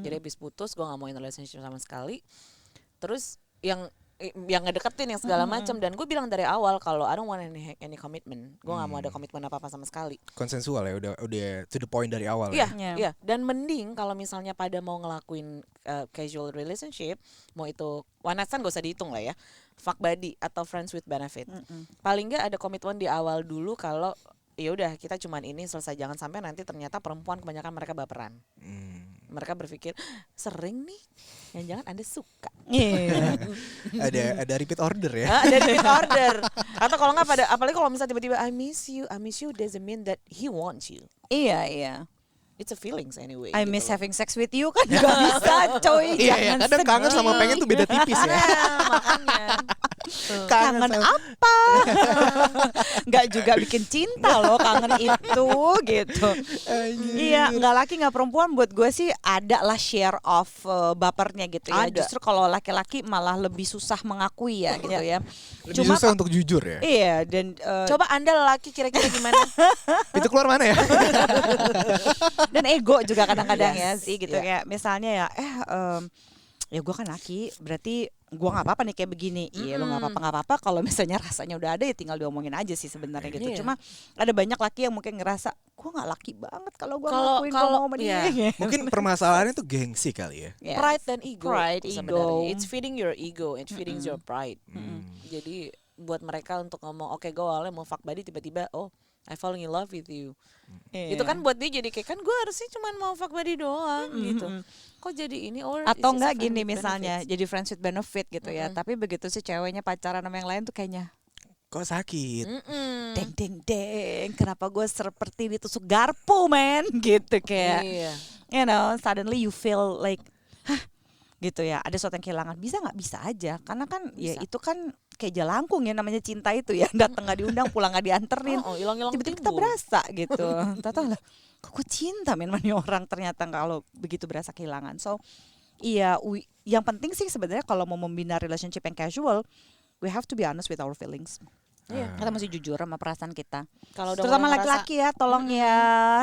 [SPEAKER 2] Jadi habis putus gue nggak mau in relationship sama sekali. Terus yang ngedeketin yang segala macam, dan gue bilang dari awal kalau I don't want any commitment. Gue nggak mau ada komitmen apa sama sekali.
[SPEAKER 1] Konsensual ya, udah to the point dari awal.
[SPEAKER 2] Iya,
[SPEAKER 3] Ya.
[SPEAKER 2] iya. Dan mending kalau misalnya pada mau ngelakuin casual relationship, mau itu one night stand gak usah dihitung lah ya, fuck buddy atau friends with benefit. Paling nggak ada komitmen di awal dulu kalau ya udah kita cuman ini selesai, jangan sampai nanti ternyata perempuan kebanyakan mereka baperan. Mereka berpikir sering nih, jangan-jangan Anda suka.
[SPEAKER 3] Iya.
[SPEAKER 1] Ada repeat order ya.
[SPEAKER 2] Ada repeat order. Atau kalau nggak pada, apalagi kalau misalnya tiba-tiba I miss you doesn't mean that he wants you.
[SPEAKER 3] Iya, iya.
[SPEAKER 2] It's a feelings anyway.
[SPEAKER 3] I
[SPEAKER 2] gitu
[SPEAKER 3] miss
[SPEAKER 2] loh.
[SPEAKER 3] having sex with you kan juga bisa coy.
[SPEAKER 1] Iya, iya.
[SPEAKER 3] Jangan
[SPEAKER 1] Kadang kangen sama
[SPEAKER 3] sedih.
[SPEAKER 1] pengen tuh beda tipis ya.
[SPEAKER 2] Makanya.
[SPEAKER 3] Kangen apa? Nggak juga bikin cinta loh kangen itu gitu. Iya, nggak laki nggak perempuan, buat gue sih ada lah share of bapernya gitu ya.
[SPEAKER 2] Ada.
[SPEAKER 3] Justru kalau laki-laki malah lebih susah mengakui ya gitu ya.
[SPEAKER 1] Lebih susah untuk jujur ya.
[SPEAKER 3] Iya, dan
[SPEAKER 2] Coba Anda lelaki kira-kira gimana?
[SPEAKER 1] Itu keluar mana ya?
[SPEAKER 3] dan ego juga kadang-kadang ya
[SPEAKER 2] Yes,
[SPEAKER 3] sih gitu,
[SPEAKER 2] iya.
[SPEAKER 3] kayak misalnya ya ya gue kan laki, berarti gue nggak apa-apa nih kayak begini. Iya, lo nggak apa-apa kalau misalnya rasanya udah ada ya tinggal diomongin aja sih sebenarnya gitu.
[SPEAKER 2] Iya.
[SPEAKER 3] Cuma ada banyak laki yang mungkin ngerasa gue nggak laki banget kalau gue
[SPEAKER 2] Kalau-
[SPEAKER 3] ngelakuin
[SPEAKER 2] kalau-
[SPEAKER 3] gue mau sama dia.
[SPEAKER 2] iya.
[SPEAKER 1] Mungkin permasalahannya tuh gengsi kali ya.
[SPEAKER 3] Yes.
[SPEAKER 2] Pride dan ego.
[SPEAKER 3] Pride,
[SPEAKER 2] sebenarnya.
[SPEAKER 3] ego.
[SPEAKER 2] It's feeding your ego, it feeding your pride. Jadi buat mereka untuk ngomong, oke gue awalnya mau fuck buddy, tiba-tiba oh I falling in love with you.
[SPEAKER 3] Iya.
[SPEAKER 2] Itu kan buat dia jadi kayak, kan gue harusnya cuma mau fuck buddy doang gitu. Kok jadi ini, or
[SPEAKER 3] atau
[SPEAKER 2] it's just
[SPEAKER 3] enggak
[SPEAKER 2] a friend
[SPEAKER 3] gini
[SPEAKER 2] with
[SPEAKER 3] misalnya
[SPEAKER 2] benefits.
[SPEAKER 3] jadi friends with benefit gitu ya, tapi begitu si ceweknya pacaran sama yang lain tuh kayaknya
[SPEAKER 1] Kok sakit?
[SPEAKER 3] deng deng deng, kenapa gue seperti ditusuk garpu men gitu, kayak
[SPEAKER 2] Iya.
[SPEAKER 3] you know, suddenly you feel like hah gitu ya, ada sesuatu yang kehilangan. Bisa nggak? Bisa aja, karena kan ya
[SPEAKER 2] Bisa.
[SPEAKER 3] itu kan kayak jelangkung ya namanya cinta itu ya, datang nggak diundang pulang nggak dianterin,
[SPEAKER 2] Oh, hilang-hilang
[SPEAKER 3] tiba-tiba kita
[SPEAKER 2] timbul.
[SPEAKER 3] berasa gitu. Tahu lah, kok gue cinta men sama nih orang, ternyata kalau begitu berasa kehilangan. So iya, yang penting sih sebenarnya kalau mau membina relationship yang casual, we have to be honest with our feelings.
[SPEAKER 2] Iya.
[SPEAKER 3] Kita mesti jujur sama perasaan kita.
[SPEAKER 2] Kalau udah
[SPEAKER 3] Terutama
[SPEAKER 2] mulai ngerasa-
[SPEAKER 3] laki-laki ya, tolong ya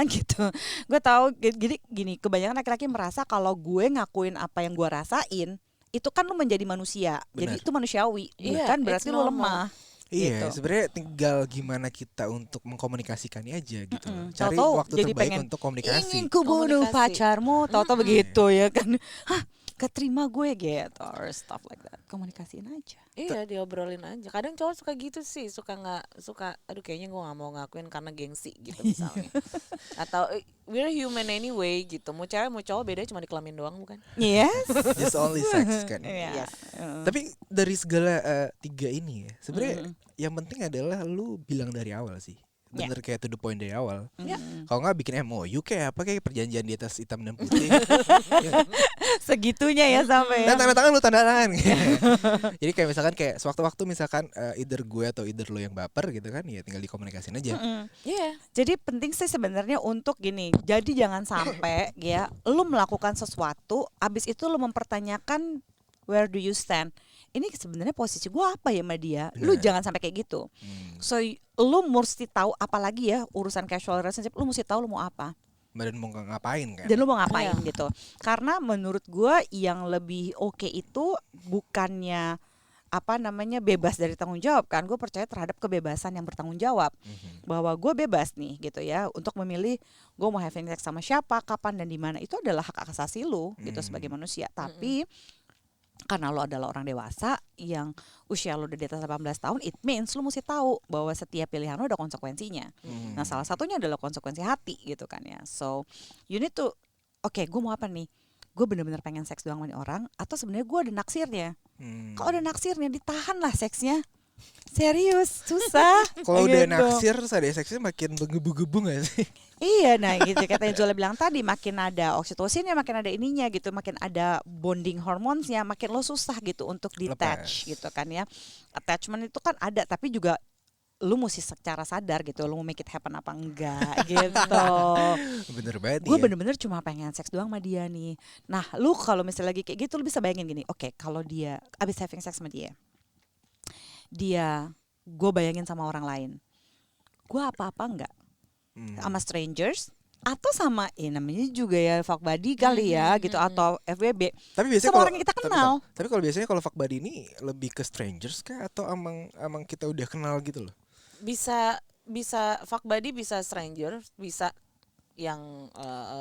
[SPEAKER 3] gitu. Gue tahu jadi gini, kebanyakan laki-laki merasa kalau gue ngakuin apa yang gue rasain, itu kan lu menjadi manusia. Jadi
[SPEAKER 1] Benar.
[SPEAKER 3] itu manusiawi,
[SPEAKER 2] Iya,
[SPEAKER 3] bukan
[SPEAKER 2] it's
[SPEAKER 3] berarti lu
[SPEAKER 2] normal.
[SPEAKER 3] lemah.
[SPEAKER 1] Iya,
[SPEAKER 3] Gitu.
[SPEAKER 1] sebenarnya tinggal gimana kita untuk mengkomunikasikannya aja gitu. Cari
[SPEAKER 3] Tahu-tahu
[SPEAKER 1] waktu
[SPEAKER 3] jadi
[SPEAKER 1] terbaik
[SPEAKER 3] pengen
[SPEAKER 1] untuk komunikasi.
[SPEAKER 3] ingin ku bunuh
[SPEAKER 2] Komunikasi.
[SPEAKER 3] pacarmu, tahu-tahu begitu ya kan. Hah, keterima gue gitu or stuff like that. Komunikasiin aja.
[SPEAKER 2] Iya, diobrolin aja. Kadang cowok suka gitu sih, aduh kayaknya gue nggak mau ngakuin karena gengsi gitu misalnya. Atau we're human anyway gitu. Mau cewek mau cowok bedanya cuma di kelamin doang bukan?
[SPEAKER 3] Yes.
[SPEAKER 1] Just only sex kan.
[SPEAKER 3] Iya.
[SPEAKER 2] Yes.
[SPEAKER 1] Tapi dari segala tiga ini ya, sebenarnya yang penting adalah lu bilang dari awal sih. Bener kayak to the point dari awal. Kalau nggak bikin MOU kayak apa, kayak perjanjian di atas hitam dan putih.
[SPEAKER 3] Segitunya ya sampai
[SPEAKER 1] Dan tanda tangan lu tanda tangan. Jadi kayak misalkan kayak sewaktu-waktu misalkan either gue atau either lu yang baper gitu kan, ya tinggal dikomunikasin aja.
[SPEAKER 2] Iya.
[SPEAKER 3] Jadi penting sih sebenarnya untuk gini. Jadi jangan sampai ya lu melakukan sesuatu, abis itu lu mempertanyakan where do you stand. Ini sebenarnya posisi gue apa ya sama dia. Lu jangan sampai kayak gitu. So lu mesti tahu, apalagi ya urusan casual relationship, lu mesti tahu lu mau apa.
[SPEAKER 1] Dan mau ngapain kan?
[SPEAKER 3] Dan lu mau ngapain gitu. Karena menurut gue yang lebih oke itu bukannya bebas dari tanggung jawab kan. Gue percaya terhadap kebebasan yang bertanggung jawab. Bahwa gue bebas nih gitu ya untuk memilih gue mau having sex sama siapa, kapan dan di mana. Itu adalah hak asasi lu gitu sebagai manusia. Tapi karena lo adalah orang dewasa yang usia lo udah di atas 18 tahun, it means lo mesti tahu bahwa setiap pilihan lo ada konsekuensinya. Nah salah satunya adalah konsekuensi hati gitu kan ya. So you need to, oke, gue mau apa nih? Gue bener-bener pengen seks doang sama nih orang, atau sebenarnya gue ada naksirnya. Kalau ada naksirnya ditahan lah seksnya. Serius, susah.
[SPEAKER 1] Kalau udah
[SPEAKER 3] gitu.
[SPEAKER 1] naksir terus ada seksnya makin menggebu-gebu gak sih?
[SPEAKER 3] Iya, nah gitu katanya Zola bilang tadi, makin ada oksitosinnya, makin ada ininya gitu, makin ada bonding hormonesnya, makin lo susah gitu untuk detach gitu kan ya. Attachment itu kan ada, tapi juga lu mesti secara sadar gitu, lu mau make it happen apa enggak gitu.
[SPEAKER 1] Bener banget.
[SPEAKER 3] Gue bener-bener cuma pengen seks doang sama dia nih. Nah lu kalau misalnya lagi kayak gitu, lu bisa bayangin gini, oke, kalau dia abis having sex sama dia gue bayangin sama orang lain, gue apa-apa enggak sama strangers atau sama namanya juga ya fuck buddy kali ya gitu, atau FWB.
[SPEAKER 1] Tapi biasanya
[SPEAKER 3] sama orang yang kita kenal.
[SPEAKER 1] Tapi kalau biasanya kalau fuck buddy ini lebih ke strangers kah atau amang kita udah kenal gitu loh?
[SPEAKER 2] Bisa fuck buddy, bisa stranger, bisa yang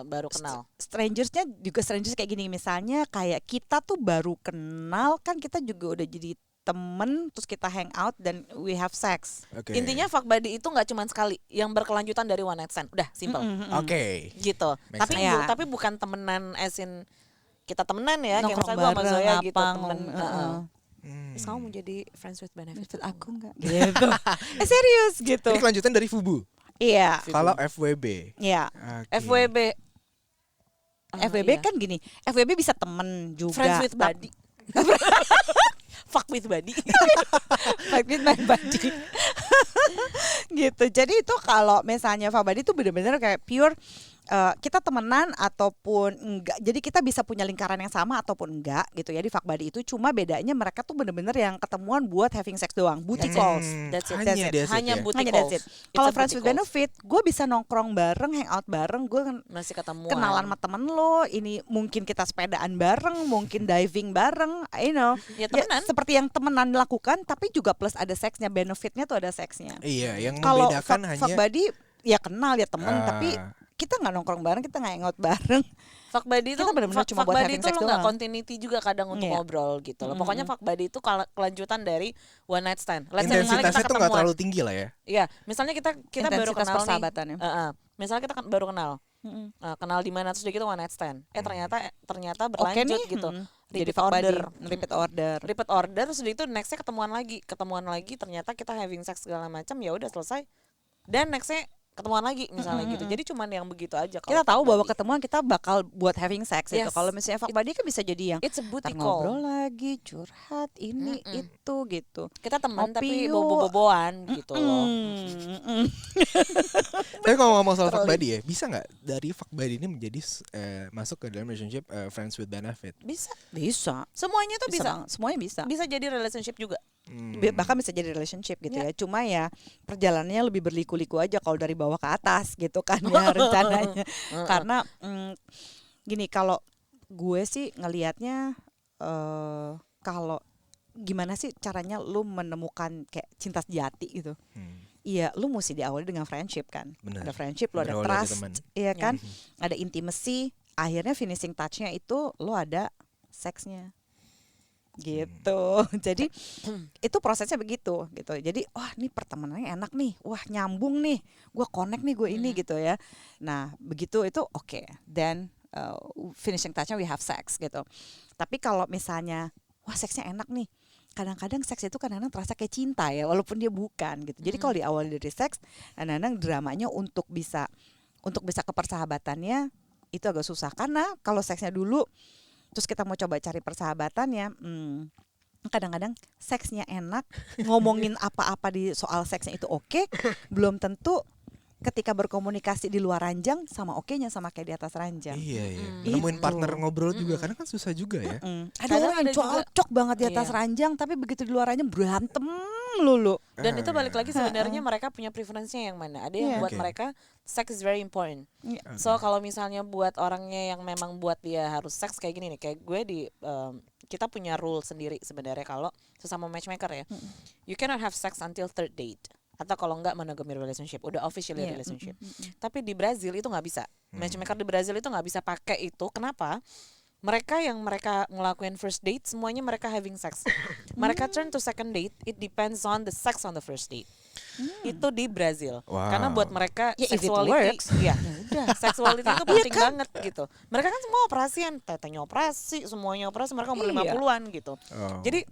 [SPEAKER 2] baru kenal.
[SPEAKER 3] Strangersnya juga strangers kayak gini, misalnya kayak kita tuh baru kenal kan, kita juga udah jadi temen, terus kita hang out dan we have sex.
[SPEAKER 1] Okay.
[SPEAKER 2] Intinya fuck buddy itu nggak cuma sekali, yang berkelanjutan dari one night stand. Udah simple.
[SPEAKER 1] Oke.
[SPEAKER 2] Gitu.
[SPEAKER 1] Make
[SPEAKER 2] Tapi tapi bukan temenan as in kita temenan ya, kayak
[SPEAKER 3] Nongkrong
[SPEAKER 2] misalnya gue sama
[SPEAKER 3] bareng,
[SPEAKER 2] Zoya gitu
[SPEAKER 3] apa,
[SPEAKER 2] temen.
[SPEAKER 3] ngomong,
[SPEAKER 2] Kamu mau jadi friends with benefit?
[SPEAKER 3] aku enggak gitu. Serius gitu.
[SPEAKER 1] Ini kelanjutan dari FUBU.
[SPEAKER 3] Iya.
[SPEAKER 1] Kalau FWB.
[SPEAKER 3] Iya.
[SPEAKER 1] Okay.
[SPEAKER 2] FWB.
[SPEAKER 3] FWB
[SPEAKER 2] Iya.
[SPEAKER 3] kan gini, FWB bisa temen juga.
[SPEAKER 2] Friends with buddy. Fuck with buddy.
[SPEAKER 3] Fuck with my buddy. Gitu. Jadi itu kalau misalnya fuck buddy itu benar-benar kayak pure kita temenan ataupun enggak. Jadi kita bisa punya lingkaran yang sama ataupun enggak gitu ya di fuck buddy itu. Cuma bedanya mereka tuh benar-benar yang ketemuan buat having sex doang, booty calls.
[SPEAKER 2] That's it.
[SPEAKER 1] ya?
[SPEAKER 2] Hanya booty
[SPEAKER 3] Hanya
[SPEAKER 2] calls.
[SPEAKER 3] that's it. Kalau friends with benefit, gue bisa nongkrong bareng, hang out bareng, gue
[SPEAKER 2] Masih ketemuan.
[SPEAKER 3] kenalan sama temen lo, ini mungkin kita sepedaan bareng, mungkin diving bareng,
[SPEAKER 2] Ya temenan.
[SPEAKER 3] seperti yang temenan lakukan, tapi juga plus ada seksnya, benefitnya tuh ada seksnya.
[SPEAKER 1] Iya, yang
[SPEAKER 3] Kalau
[SPEAKER 1] membedakan
[SPEAKER 3] fuck
[SPEAKER 1] hanya
[SPEAKER 3] buddy ya kenal ya temen, tapi kita nggak nongkrong bareng, kita nggak hangout bareng.
[SPEAKER 2] Fuck buddy itu
[SPEAKER 3] Kita benar-benar cuma
[SPEAKER 2] fuck
[SPEAKER 3] buat
[SPEAKER 2] buddy
[SPEAKER 3] having
[SPEAKER 2] itu
[SPEAKER 3] sex
[SPEAKER 2] lo nggak
[SPEAKER 3] doang.
[SPEAKER 2] continuity juga kadang untuk
[SPEAKER 3] Iya.
[SPEAKER 2] ngobrol gitu loh. Pokoknya fuck buddy itu kelanjutan dari one night stand. Let's say misalnya
[SPEAKER 1] intensitasnya
[SPEAKER 2] kita
[SPEAKER 1] tuh nggak
[SPEAKER 2] ketemuan.
[SPEAKER 1] terlalu tinggi lah ya.
[SPEAKER 2] Iya, misalnya kita baru
[SPEAKER 3] Intensitas
[SPEAKER 2] kenal nih.
[SPEAKER 3] persahabatannya.
[SPEAKER 2] Misalnya kita baru kenal. Kenal di mana terus udah gitu one night stand. Ternyata berlanjut
[SPEAKER 3] nih,
[SPEAKER 2] gitu.
[SPEAKER 3] Jadi
[SPEAKER 2] Repeat
[SPEAKER 3] fuck buddy,
[SPEAKER 2] order.
[SPEAKER 3] repeat order.
[SPEAKER 2] Terus udah itu nextnya ketemuan lagi ternyata kita having sex segala macam, ya udah selesai. Dan nextnya ketemuan lagi misalnya gitu. Jadi cuman yang begitu aja.
[SPEAKER 3] Kita
[SPEAKER 2] kalau
[SPEAKER 3] tahu
[SPEAKER 2] fuck
[SPEAKER 3] bahwa
[SPEAKER 2] buddy.
[SPEAKER 3] ketemuan kita bakal buat having sex itu.
[SPEAKER 2] Yes.
[SPEAKER 3] Kalau misalnya fuck buddy kan bisa jadi yang
[SPEAKER 2] It's a booty
[SPEAKER 3] ntar
[SPEAKER 2] call.
[SPEAKER 3] ngobrol lagi, curhat, ini itu gitu.
[SPEAKER 2] Kita teman tapi
[SPEAKER 3] Ngopi yuk.
[SPEAKER 2] bobo-boboan gitu loh.
[SPEAKER 1] Tapi kalau ngomong soal fuck buddy ya, bisa nggak dari fuck buddy ini menjadi masuk ke dalam relationship friends with benefit?
[SPEAKER 2] Bisa.
[SPEAKER 3] Bisa.
[SPEAKER 2] Semuanya tuh bisa.
[SPEAKER 3] banget. Semuanya bisa.
[SPEAKER 2] Bisa jadi relationship juga.
[SPEAKER 3] Bahkan bisa jadi relationship gitu ya. Cuma ya perjalanannya lebih berliku-liku aja kalau dari bawah ke atas gitu kan ya rencananya. Karena gini, kalau gue sih ngelihatnya kalau gimana sih caranya lu menemukan kayak cinta sejati gitu. Iya, lu mesti diawali dengan friendship kan.
[SPEAKER 1] Bener.
[SPEAKER 3] Ada friendship, lu ada
[SPEAKER 1] Berawal dari
[SPEAKER 3] trust,
[SPEAKER 1] teman.
[SPEAKER 3] iya kan? Ada intimacy, akhirnya finishing touch-nya itu lu ada seksnya gitu. Jadi itu prosesnya begitu gitu. Jadi wah ini pertemanannya enak nih, wah nyambung nih, gue connect nih gue ini gitu ya. Nah begitu itu oke. Then finishing touchnya we have sex gitu. Tapi kalau misalnya wah seksnya enak nih, kadang-kadang seks itu kadang-kadang terasa kayak cinta ya, walaupun dia bukan gitu. Jadi kalau diawali dari seks, kadang-kadang dramanya untuk bisa ke persahabatannya itu agak susah. Karena kalau seksnya dulu terus kita mau coba cari persahabatannya, kadang-kadang seksnya enak, ngomongin apa-apa di soal seksnya itu oke, belum tentu ketika berkomunikasi di luar ranjang sama oke-nya sama kayak di atas ranjang.
[SPEAKER 1] Iya. Nemuin partner ngobrol juga karena kan susah juga ya.
[SPEAKER 3] Ada
[SPEAKER 2] Kadang
[SPEAKER 3] orang yang
[SPEAKER 2] ada juga-
[SPEAKER 3] cocok banget di atas
[SPEAKER 2] Iya.
[SPEAKER 3] ranjang, tapi begitu di luar ranjang berantem lulu.
[SPEAKER 2] Dan itu balik lagi sebenarnya mereka punya preferensinya yang mana. Ada yang
[SPEAKER 3] Iya.
[SPEAKER 2] buat
[SPEAKER 1] Oke.
[SPEAKER 2] mereka sex is very important.
[SPEAKER 3] Iya.
[SPEAKER 2] So kalau misalnya buat orangnya yang memang buat dia harus seks kayak gini nih, kayak gue kita punya rule sendiri sebenarnya kalau sesama matchmaker ya. You cannot have sex until third date. Atau kalau enggak monogamy relationship, udah officially
[SPEAKER 3] Iya.
[SPEAKER 2] relationship. Tapi di Brazil itu nggak bisa. Matchmaker di Brazil itu nggak bisa pakai itu. Kenapa? Mereka ngelakuin first date semuanya mereka having sex. Mereka turn to second date, it depends on the sex on the first date. Itu di Brazil.
[SPEAKER 1] Wow.
[SPEAKER 2] Karena buat mereka
[SPEAKER 3] Ya, if it
[SPEAKER 2] sexuality,
[SPEAKER 3] works.
[SPEAKER 2] ya udah, sexuality itu penting banget gitu. Mereka kan semua operasian, tetenya operasi, semuanya operasi, mereka umur
[SPEAKER 3] Iya.
[SPEAKER 2] 50-an gitu.
[SPEAKER 1] Oh.
[SPEAKER 2] Jadi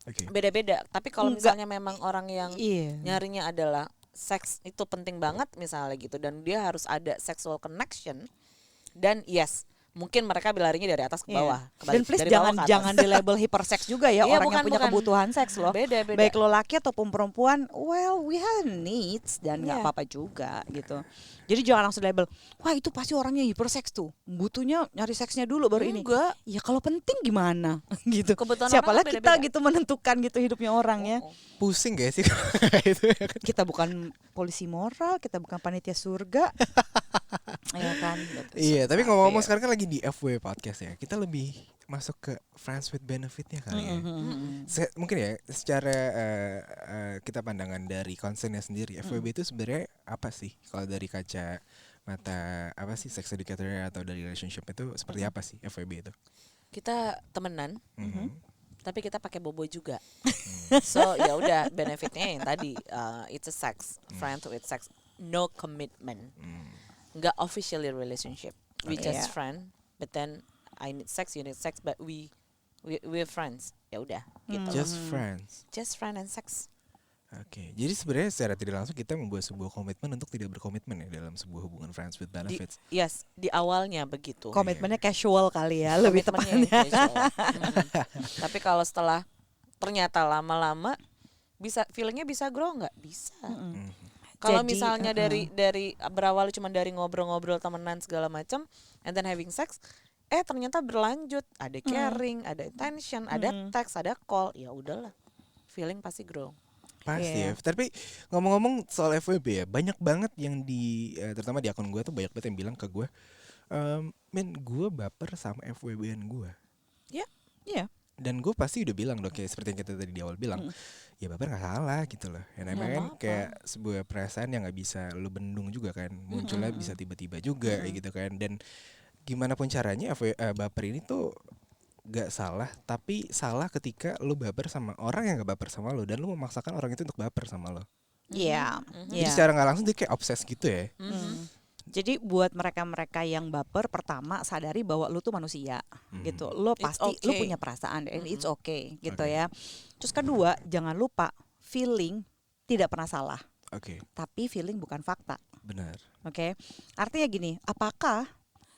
[SPEAKER 1] Oke.
[SPEAKER 2] beda-beda. Tapi kalau
[SPEAKER 3] Enggak.
[SPEAKER 2] misalnya memang orang yang
[SPEAKER 3] Iya.
[SPEAKER 2] nyarinya adalah seks itu penting banget misalnya gitu, dan dia harus ada sexual connection, dan yes, mungkin mereka larinya dari atas ke bawah.
[SPEAKER 3] Iya.
[SPEAKER 2] kebalik,
[SPEAKER 3] Dan please
[SPEAKER 2] dari bawah ke atas.
[SPEAKER 3] jangan di label hiperseks juga ya,
[SPEAKER 2] Iya,
[SPEAKER 3] orang yang punya
[SPEAKER 2] bukan.
[SPEAKER 3] kebutuhan seks loh.
[SPEAKER 2] Beda.
[SPEAKER 3] Baik lo laki ataupun perempuan, well we have needs dan nggak
[SPEAKER 2] Iya.
[SPEAKER 3] apa-apa juga gitu. Jadi jangan langsung label, wah itu pasti orangnya hiperseks tuh, butuhnya nyari seksnya dulu baru ini.
[SPEAKER 2] Enggak.
[SPEAKER 3] Ya kalau penting gimana gitu.
[SPEAKER 2] Kebutuhan
[SPEAKER 3] Siapalah
[SPEAKER 2] orang kan
[SPEAKER 3] kita
[SPEAKER 2] beda-beda.
[SPEAKER 3] gitu menentukan gitu hidupnya orang ya.
[SPEAKER 1] Pusing gak sih itu ya kan?
[SPEAKER 3] Kita bukan polisi moral, kita bukan panitia surga. Ya kan. Gitu.
[SPEAKER 1] Iya, tapi
[SPEAKER 3] Sampai
[SPEAKER 1] ngomong-ngomong
[SPEAKER 3] ya.
[SPEAKER 1] sekarang kan lagi di FW podcast ya. Kita lebih masuk ke friends with benefitnya kali ya. Mungkin ya secara kita pandangan dari concernnya sendiri, FWB itu sebenarnya apa sih? Kalau dari kaca mata apa sih sex educator atau dari relationship itu seperti apa sih FWB itu?
[SPEAKER 2] Kita temenan,
[SPEAKER 1] Mhm.
[SPEAKER 2] tapi kita pakai bobo juga. So ya udah, benefitnya yang tadi, it's a sex, friend with sex, no commitment, nggak officially relationship, we
[SPEAKER 3] Oke.
[SPEAKER 2] just friend, but then I need sex, you need sex, but we're friends. Ya udah, gitu.
[SPEAKER 1] Just friends.
[SPEAKER 2] Just friend and sex.
[SPEAKER 1] Oke, jadi sebenarnya secara tidak langsung kita membuat sebuah komitmen untuk tidak berkomitmen ya dalam sebuah hubungan friends with benefits.
[SPEAKER 2] Di awalnya begitu.
[SPEAKER 3] Komitmennya casual kali ya, lebih
[SPEAKER 2] Komitmennya
[SPEAKER 3] tepatnya.
[SPEAKER 2] yang casual. Tapi kalau setelah ternyata lama-lama bisa feelingnya bisa grow nggak? Bisa. Kalau
[SPEAKER 3] Jadi,
[SPEAKER 2] misalnya dari berawal cuma dari ngobrol-ngobrol temenan segala macam, and then having sex, ternyata berlanjut, ada caring, ada attention, ada text, ada call, ya udahlah, feeling pasti grow.
[SPEAKER 1] Pasti
[SPEAKER 3] Iya.
[SPEAKER 1] ya. Tapi ngomong-ngomong soal FWB ya, banyak banget yang terutama di akun gue tuh banyak banget yang bilang ke gue, men gue baper sama FWB-an gue.
[SPEAKER 3] Iya.
[SPEAKER 1] Dan gue pasti udah bilang dong, kayak seperti yang kita tadi di awal bilang, ya baper gak salah gitu loh. Ya namanya kan
[SPEAKER 2] apa-apa.
[SPEAKER 1] kayak sebuah perasaan yang gak bisa lu bendung juga kan. Munculnya bisa tiba-tiba juga kayak gitu kan. Dan gimana pun caranya baper ini tuh gak salah, tapi salah ketika lu baper sama orang yang gak baper sama lu dan lu memaksakan orang itu untuk baper sama lu.
[SPEAKER 3] Iya.
[SPEAKER 1] Jadi secara gak langsung dia kayak obses gitu ya.
[SPEAKER 3] Jadi buat mereka-mereka yang baper, pertama sadari bahwa lu tuh manusia gitu. Lu
[SPEAKER 2] It's
[SPEAKER 3] pasti lu
[SPEAKER 2] okay.
[SPEAKER 3] punya perasaan and it's okay gitu ya. Terus kedua, jangan lupa feeling tidak pernah salah,
[SPEAKER 1] Oke,
[SPEAKER 3] tapi feeling bukan fakta.
[SPEAKER 1] benar.
[SPEAKER 3] Oke. Artinya gini, apakah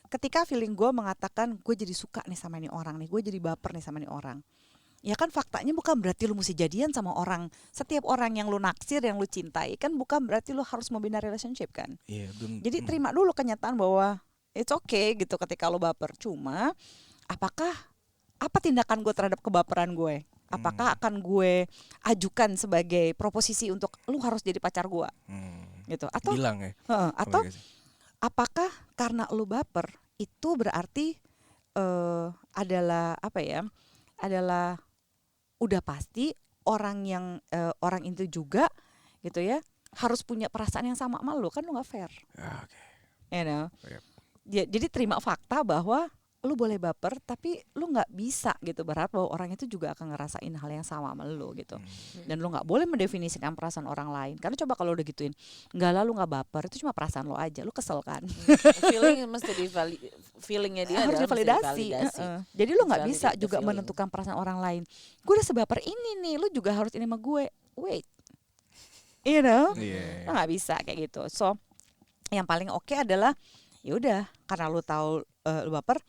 [SPEAKER 3] ketika feeling gue mengatakan gue jadi suka nih sama ini orang nih, gue jadi baper nih sama ini orang, ya kan faktanya bukan berarti lu mesti jadian sama orang. Setiap orang yang lu naksir, yang lu cintai, kan bukan berarti lu harus membina relationship kan.
[SPEAKER 1] Iya, belum.
[SPEAKER 3] Jadi terima dulu kenyataan bahwa it's okay gitu ketika lu baper. Cuma apa tindakan gue terhadap kebaperan gue? Apakah akan gue ajukan sebagai proposisi untuk lu harus jadi pacar gue gitu? Atau
[SPEAKER 1] bilang ya.
[SPEAKER 3] atau
[SPEAKER 1] komunikasi.
[SPEAKER 3] apakah karena lu baper itu berarti adalah apa ya? Adalah udah pasti orang itu juga gitu ya harus punya perasaan yang sama sama lu, kan lu nggak fair.
[SPEAKER 1] Oke.
[SPEAKER 3] You know?
[SPEAKER 1] Yep.
[SPEAKER 3] Jadi terima fakta bahwa lu boleh baper tapi lu nggak bisa gitu berharap bahwa orang itu juga akan ngerasain hal yang sama sama lu gitu. Dan lu nggak boleh mendefinisikan perasaan orang lain karena coba kalau udah gituin nggak lah lu nggak baper itu cuma perasaan lo aja, lu kesel kan.
[SPEAKER 2] Feeling mesti feelingnya dia
[SPEAKER 3] Harus
[SPEAKER 2] adalah mesti
[SPEAKER 3] divalidasi.
[SPEAKER 2] divalidasi.
[SPEAKER 3] Jadi lu nggak
[SPEAKER 2] Validate
[SPEAKER 3] bisa
[SPEAKER 2] the
[SPEAKER 3] juga
[SPEAKER 2] feeling.
[SPEAKER 3] menentukan perasaan orang lain. Gue udah sebaper ini nih, lu juga harus ini sama gue. Wait, you know,
[SPEAKER 1] Iya.
[SPEAKER 3] lu nggak bisa kayak gitu. So yang paling oke adalah ya udah karena lu tahu lu baper,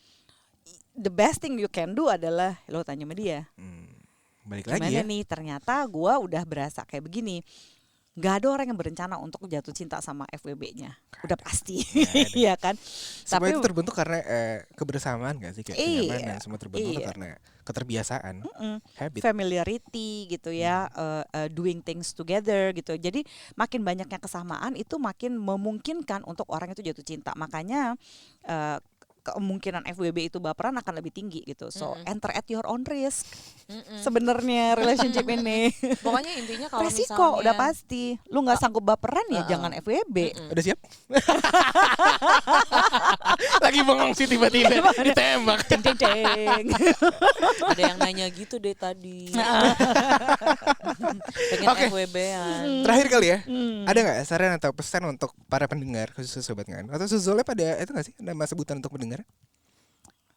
[SPEAKER 3] the best thing you can do adalah lo tanya sama dia.
[SPEAKER 1] Balik lagi
[SPEAKER 3] Gimana
[SPEAKER 1] ya.
[SPEAKER 3] nih ternyata gua udah berasa kayak begini. Gak ada orang yang berencana untuk jatuh cinta sama FWB-nya. Udah pasti.
[SPEAKER 1] ada.
[SPEAKER 3] Iya kan?
[SPEAKER 1] Semua
[SPEAKER 3] Tapi
[SPEAKER 1] itu terbentuk karena kebersamaan gak sih, kayak
[SPEAKER 3] Iya,
[SPEAKER 1] kenyamanan, semua terbentuk
[SPEAKER 3] iya.
[SPEAKER 1] karena keterbiasaan, habit.
[SPEAKER 3] familiarity gitu ya, doing things together gitu. Jadi makin banyaknya kesamaan itu makin memungkinkan untuk orang itu jatuh cinta. Makanya kemungkinan FWB itu baperan akan lebih tinggi gitu. So enter at your own risk. Sebenarnya relationship ini
[SPEAKER 2] Pokoknya intinya kalau
[SPEAKER 3] resiko
[SPEAKER 2] misalnya
[SPEAKER 3] udah pasti. Lu nggak sanggup baperan ya jangan FWB.
[SPEAKER 1] Udah siap? Lagi bengong sih tiba-tiba ditembak.
[SPEAKER 3] Ding ding ding.
[SPEAKER 2] ada yang nanya gitu deh tadi. Pengen
[SPEAKER 1] Oke.
[SPEAKER 2] FWB-an.
[SPEAKER 1] Terakhir kali ya, ada nggak saran atau pesan untuk para pendengar khusus Sobat Ngan? Atau Zuzolnya pada itu nggak sih nama sebutan untuk pendengar?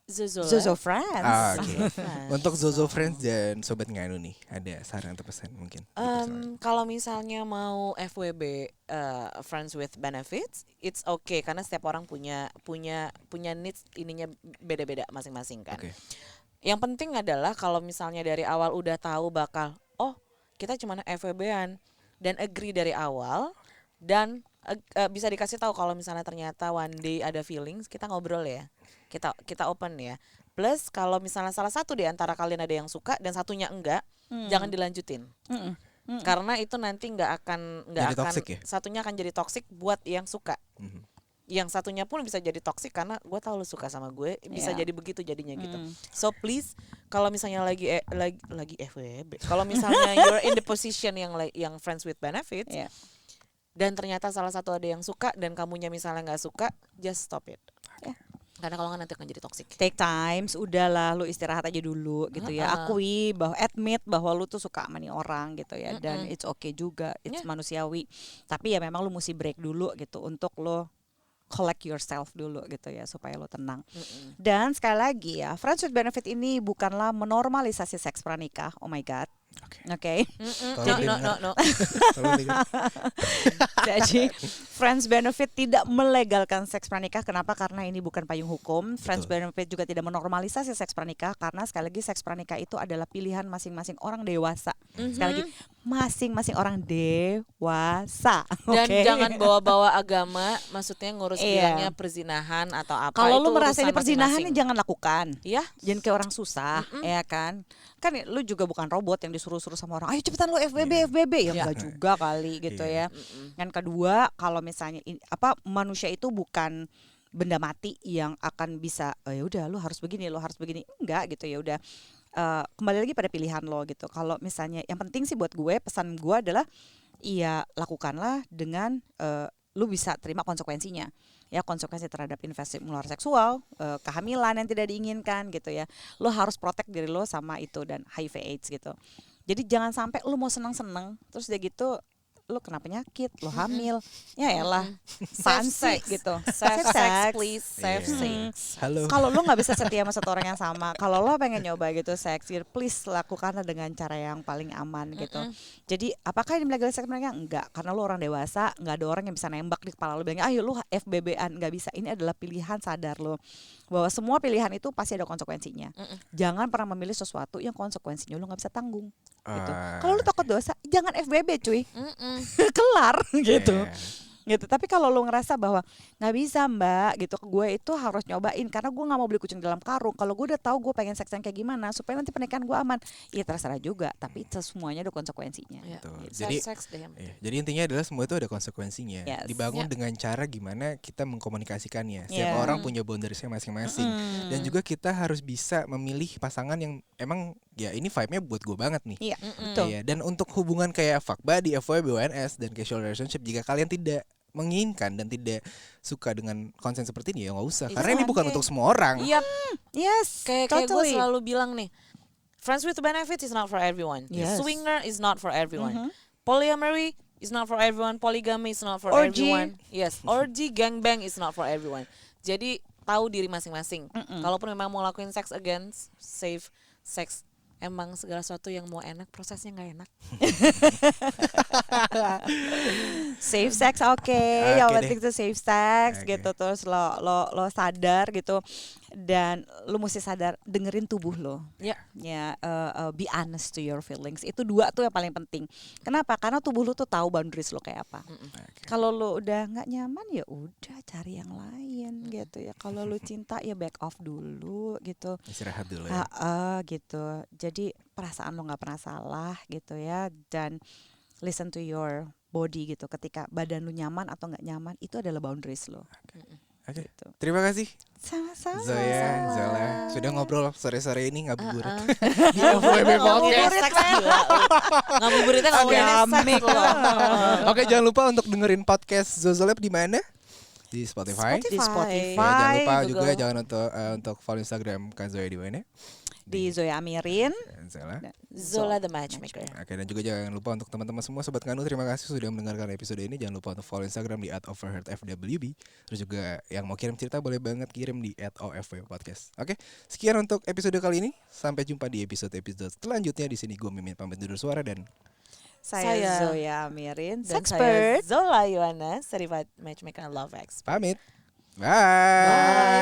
[SPEAKER 3] Zozo Friends.
[SPEAKER 1] Ah, oke. Untuk Zozo Friends dan Sobat Nganu nih, ada saran atau pesan mungkin?
[SPEAKER 2] Kalau misalnya mau FWB friends with benefits, it's okay karena setiap orang punya needs ininya beda-beda masing-masing kan.
[SPEAKER 1] Oke.
[SPEAKER 2] Yang penting adalah kalau misalnya dari awal udah tahu bakal kita cuma FWB-an dan agree dari awal dan bisa dikasih tahu kalau misalnya ternyata one day ada feelings, kita ngobrol ya. Kita open ya. Plus kalau misalnya salah satu di antara kalian ada yang suka dan satunya enggak, jangan dilanjutin. Karena itu nanti
[SPEAKER 1] Jadi toxic ya?
[SPEAKER 2] satunya akan jadi toxic buat yang suka. Yang satunya pun bisa jadi toxic karena gue tahu lu suka sama gue, bisa
[SPEAKER 3] Yeah.
[SPEAKER 2] jadi begitu jadinya gitu. So please kalau misalnya lagi FWB, kalau misalnya you're in the position yang friends with benefits,
[SPEAKER 3] Yeah.
[SPEAKER 2] dan ternyata salah satu ada yang suka dan kamunya misalnya nggak suka, just stop it.
[SPEAKER 3] Yeah.
[SPEAKER 2] Karena kalau nggak nanti akan jadi toxic.
[SPEAKER 3] Take times, udahlah lu istirahat aja dulu gitu ya. Akui bahwa admit bahwa lu tuh suka sama nih orang gitu ya, dan it's okay juga, it's manusiawi. Tapi ya memang lu mesti break dulu gitu untuk lo collect yourself dulu gitu ya supaya lo tenang. Dan sekali lagi ya, friends with benefit ini bukanlah menormalisasi seks pranikah. Oh my god. Oke.
[SPEAKER 2] No.
[SPEAKER 3] Jadi friends benefit tidak melegalkan seks pranikah. Kenapa? Karena ini bukan payung hukum. Friends benefit juga tidak menormalisasi seks pranikah karena sekali lagi seks pranikah itu adalah pilihan masing-masing orang dewasa. Sekali lagi masing-masing orang dewasa.
[SPEAKER 2] Dan
[SPEAKER 3] Oke?
[SPEAKER 2] jangan bawa-bawa agama, maksudnya ngurus
[SPEAKER 3] Iya.
[SPEAKER 2] bilangnya perzinahan atau apa.
[SPEAKER 3] Kalau
[SPEAKER 2] itu
[SPEAKER 3] lu merasa ini
[SPEAKER 2] urusan
[SPEAKER 3] perzinahan
[SPEAKER 2] masing-masing.
[SPEAKER 3] jangan lakukan.
[SPEAKER 2] Iya.
[SPEAKER 3] Jangan kayak orang susah, ya kan? Kan lu juga bukan robot yang disuruh-suruh sama orang. Ayo cepetan lu FBB ya enggak juga kali gitu ya. Yang kedua, kalau misalnya manusia itu bukan benda mati yang akan bisa ya udah lu harus begini, lu harus begini. Enggak gitu ya udah. Kembali lagi pada pilihan lo gitu. Kalau misalnya yang penting sih buat gue, pesan gue adalah iya lakukanlah dengan lu bisa terima konsekuensinya. Ya konsekuensi terhadap investasi menular seksual, kehamilan yang tidak diinginkan gitu ya. Lo harus protect diri lo sama itu dan HIV AIDS gitu. Jadi jangan sampai lo mau seneng-seneng terus udah gitu lo kena penyakit, lo hamil. Ya elah,
[SPEAKER 2] Safe
[SPEAKER 3] fancy
[SPEAKER 2] sex.
[SPEAKER 3] gitu.
[SPEAKER 2] Safe sex, please.
[SPEAKER 1] Iya.
[SPEAKER 2] Safe sex.
[SPEAKER 1] Halo.
[SPEAKER 3] Kalau lo nggak bisa setia sama satu orang yang sama, kalau lo pengen nyoba gitu seks, please lakukanlah dengan cara yang paling aman gitu. Jadi apakah ini melegal seks mereka? Enggak, karena lo orang dewasa, nggak ada orang yang bisa nembak di kepala lo bilang, ayo lo FBB-an, nggak bisa. Ini adalah pilihan sadar lo bahwa semua pilihan itu pasti ada konsekuensinya. Jangan pernah memilih sesuatu yang konsekuensinya lo nggak bisa tanggung. Gitu. Kalau lo takut dosa, jangan FBB cuy, kelar gitu. Gitu. Tapi kalau lo ngerasa bahwa nggak bisa mbak gitu, gue itu harus nyobain karena gue nggak mau beli kucing dalam karung. Kalau gue udah tahu gue pengen seks yang kayak gimana supaya nanti pernikahan gue aman, ya terserah juga. Tapi semuanya ada konsekuensinya.
[SPEAKER 2] Ya.
[SPEAKER 1] Betul.
[SPEAKER 2] Safe
[SPEAKER 1] Jadi
[SPEAKER 2] sex deh yang
[SPEAKER 1] iya, jadi intinya adalah semua itu ada konsekuensinya.
[SPEAKER 3] Yes.
[SPEAKER 1] Dibangun
[SPEAKER 2] Ya.
[SPEAKER 1] dengan cara gimana kita mengkomunikasikannya. Setiap
[SPEAKER 3] Yeah.
[SPEAKER 1] orang punya boundariesnya masing-masing. Dan juga kita harus bisa memilih pasangan yang emang ya ini vibe-nya buat gue banget nih.
[SPEAKER 3] Iya, betul.
[SPEAKER 1] Iya, dan untuk hubungan kayak fuck buddy, FWB, WNS dan casual relationship, jika kalian tidak menginginkan dan tidak suka dengan konten seperti ini ya nggak usah.
[SPEAKER 2] It's
[SPEAKER 1] Karena ini bukan
[SPEAKER 2] okay.
[SPEAKER 1] untuk semua orang.
[SPEAKER 2] Iya,
[SPEAKER 3] Yes,
[SPEAKER 2] kayak gue
[SPEAKER 3] totally.
[SPEAKER 2] selalu bilang nih, friends with benefits is not for everyone.
[SPEAKER 3] Yes.
[SPEAKER 2] Swinger is not for everyone.
[SPEAKER 3] Mhm.
[SPEAKER 2] Polyamory is not for everyone. Polygamy is not for
[SPEAKER 3] Orgy.
[SPEAKER 2] everyone. Yes, orgy, gangbang is not for everyone. Jadi tahu diri masing-masing. Kalaupun memang mau lakuin sex against safe sex, emang segala sesuatu yang mau enak prosesnya nggak enak.
[SPEAKER 3] Safe sex oke,
[SPEAKER 1] Oke
[SPEAKER 3] yang
[SPEAKER 1] deh.
[SPEAKER 3] penting tuh safe sex
[SPEAKER 1] Oke.
[SPEAKER 3] gitu, terus lo sadar gitu, dan lo mesti sadar dengerin tubuh lo.
[SPEAKER 2] Ya.
[SPEAKER 3] Ya, be honest to your feelings. Itu dua tuh yang paling penting. Kenapa? Karena tubuh lo tuh tahu boundaries lo kayak apa. Kalau lo udah nggak nyaman ya udah cari yang lain gitu ya. Kalau lo cinta ya back off dulu gitu.
[SPEAKER 1] Istirahat dulu ya.
[SPEAKER 3] Gitu. Jadi perasaan lo nggak pernah salah gitu ya, dan listen to your body gitu. Ketika badan lo nyaman atau nggak nyaman, itu adalah boundaries lo.
[SPEAKER 1] Oke.
[SPEAKER 3] Gitu.
[SPEAKER 1] Terima kasih
[SPEAKER 3] Sama-sama.
[SPEAKER 1] Zoya, Zola sudah ngobrol sore-sore ini ngabuburit. Di
[SPEAKER 2] Iya,
[SPEAKER 1] FWB Podcast.
[SPEAKER 2] Ngabuburitnya ngomongin
[SPEAKER 3] Gamik.
[SPEAKER 2] seks loh.
[SPEAKER 1] Oke, jangan lupa untuk dengerin podcast Zozolab di mana? Di Spotify.
[SPEAKER 3] Di Spotify.
[SPEAKER 1] Ya, jangan lupa
[SPEAKER 2] Google.
[SPEAKER 1] juga jangan untuk follow Instagram Kak Zoya di mana?
[SPEAKER 3] Di Zoya Amirin.
[SPEAKER 1] Zola.
[SPEAKER 2] Zola the Matchmaker.
[SPEAKER 1] Oke, dan juga jangan lupa untuk teman-teman semua Sobat Nganu, terima kasih sudah mendengarkan episode ini. Jangan lupa untuk follow Instagram di @overheardfwb. Terus juga yang mau kirim cerita boleh banget kirim di @ofwpodcast. Oke, sekian untuk episode kali ini. Sampai jumpa di episode-episode selanjutnya. Di sini gue Mimin pamit undur suara dan
[SPEAKER 3] Saya Zoya Amirin.
[SPEAKER 2] Dan
[SPEAKER 3] Sexpert.
[SPEAKER 2] saya Zola Yohana, Certified Matchmaker and Love Expert.
[SPEAKER 1] pamit. Bye.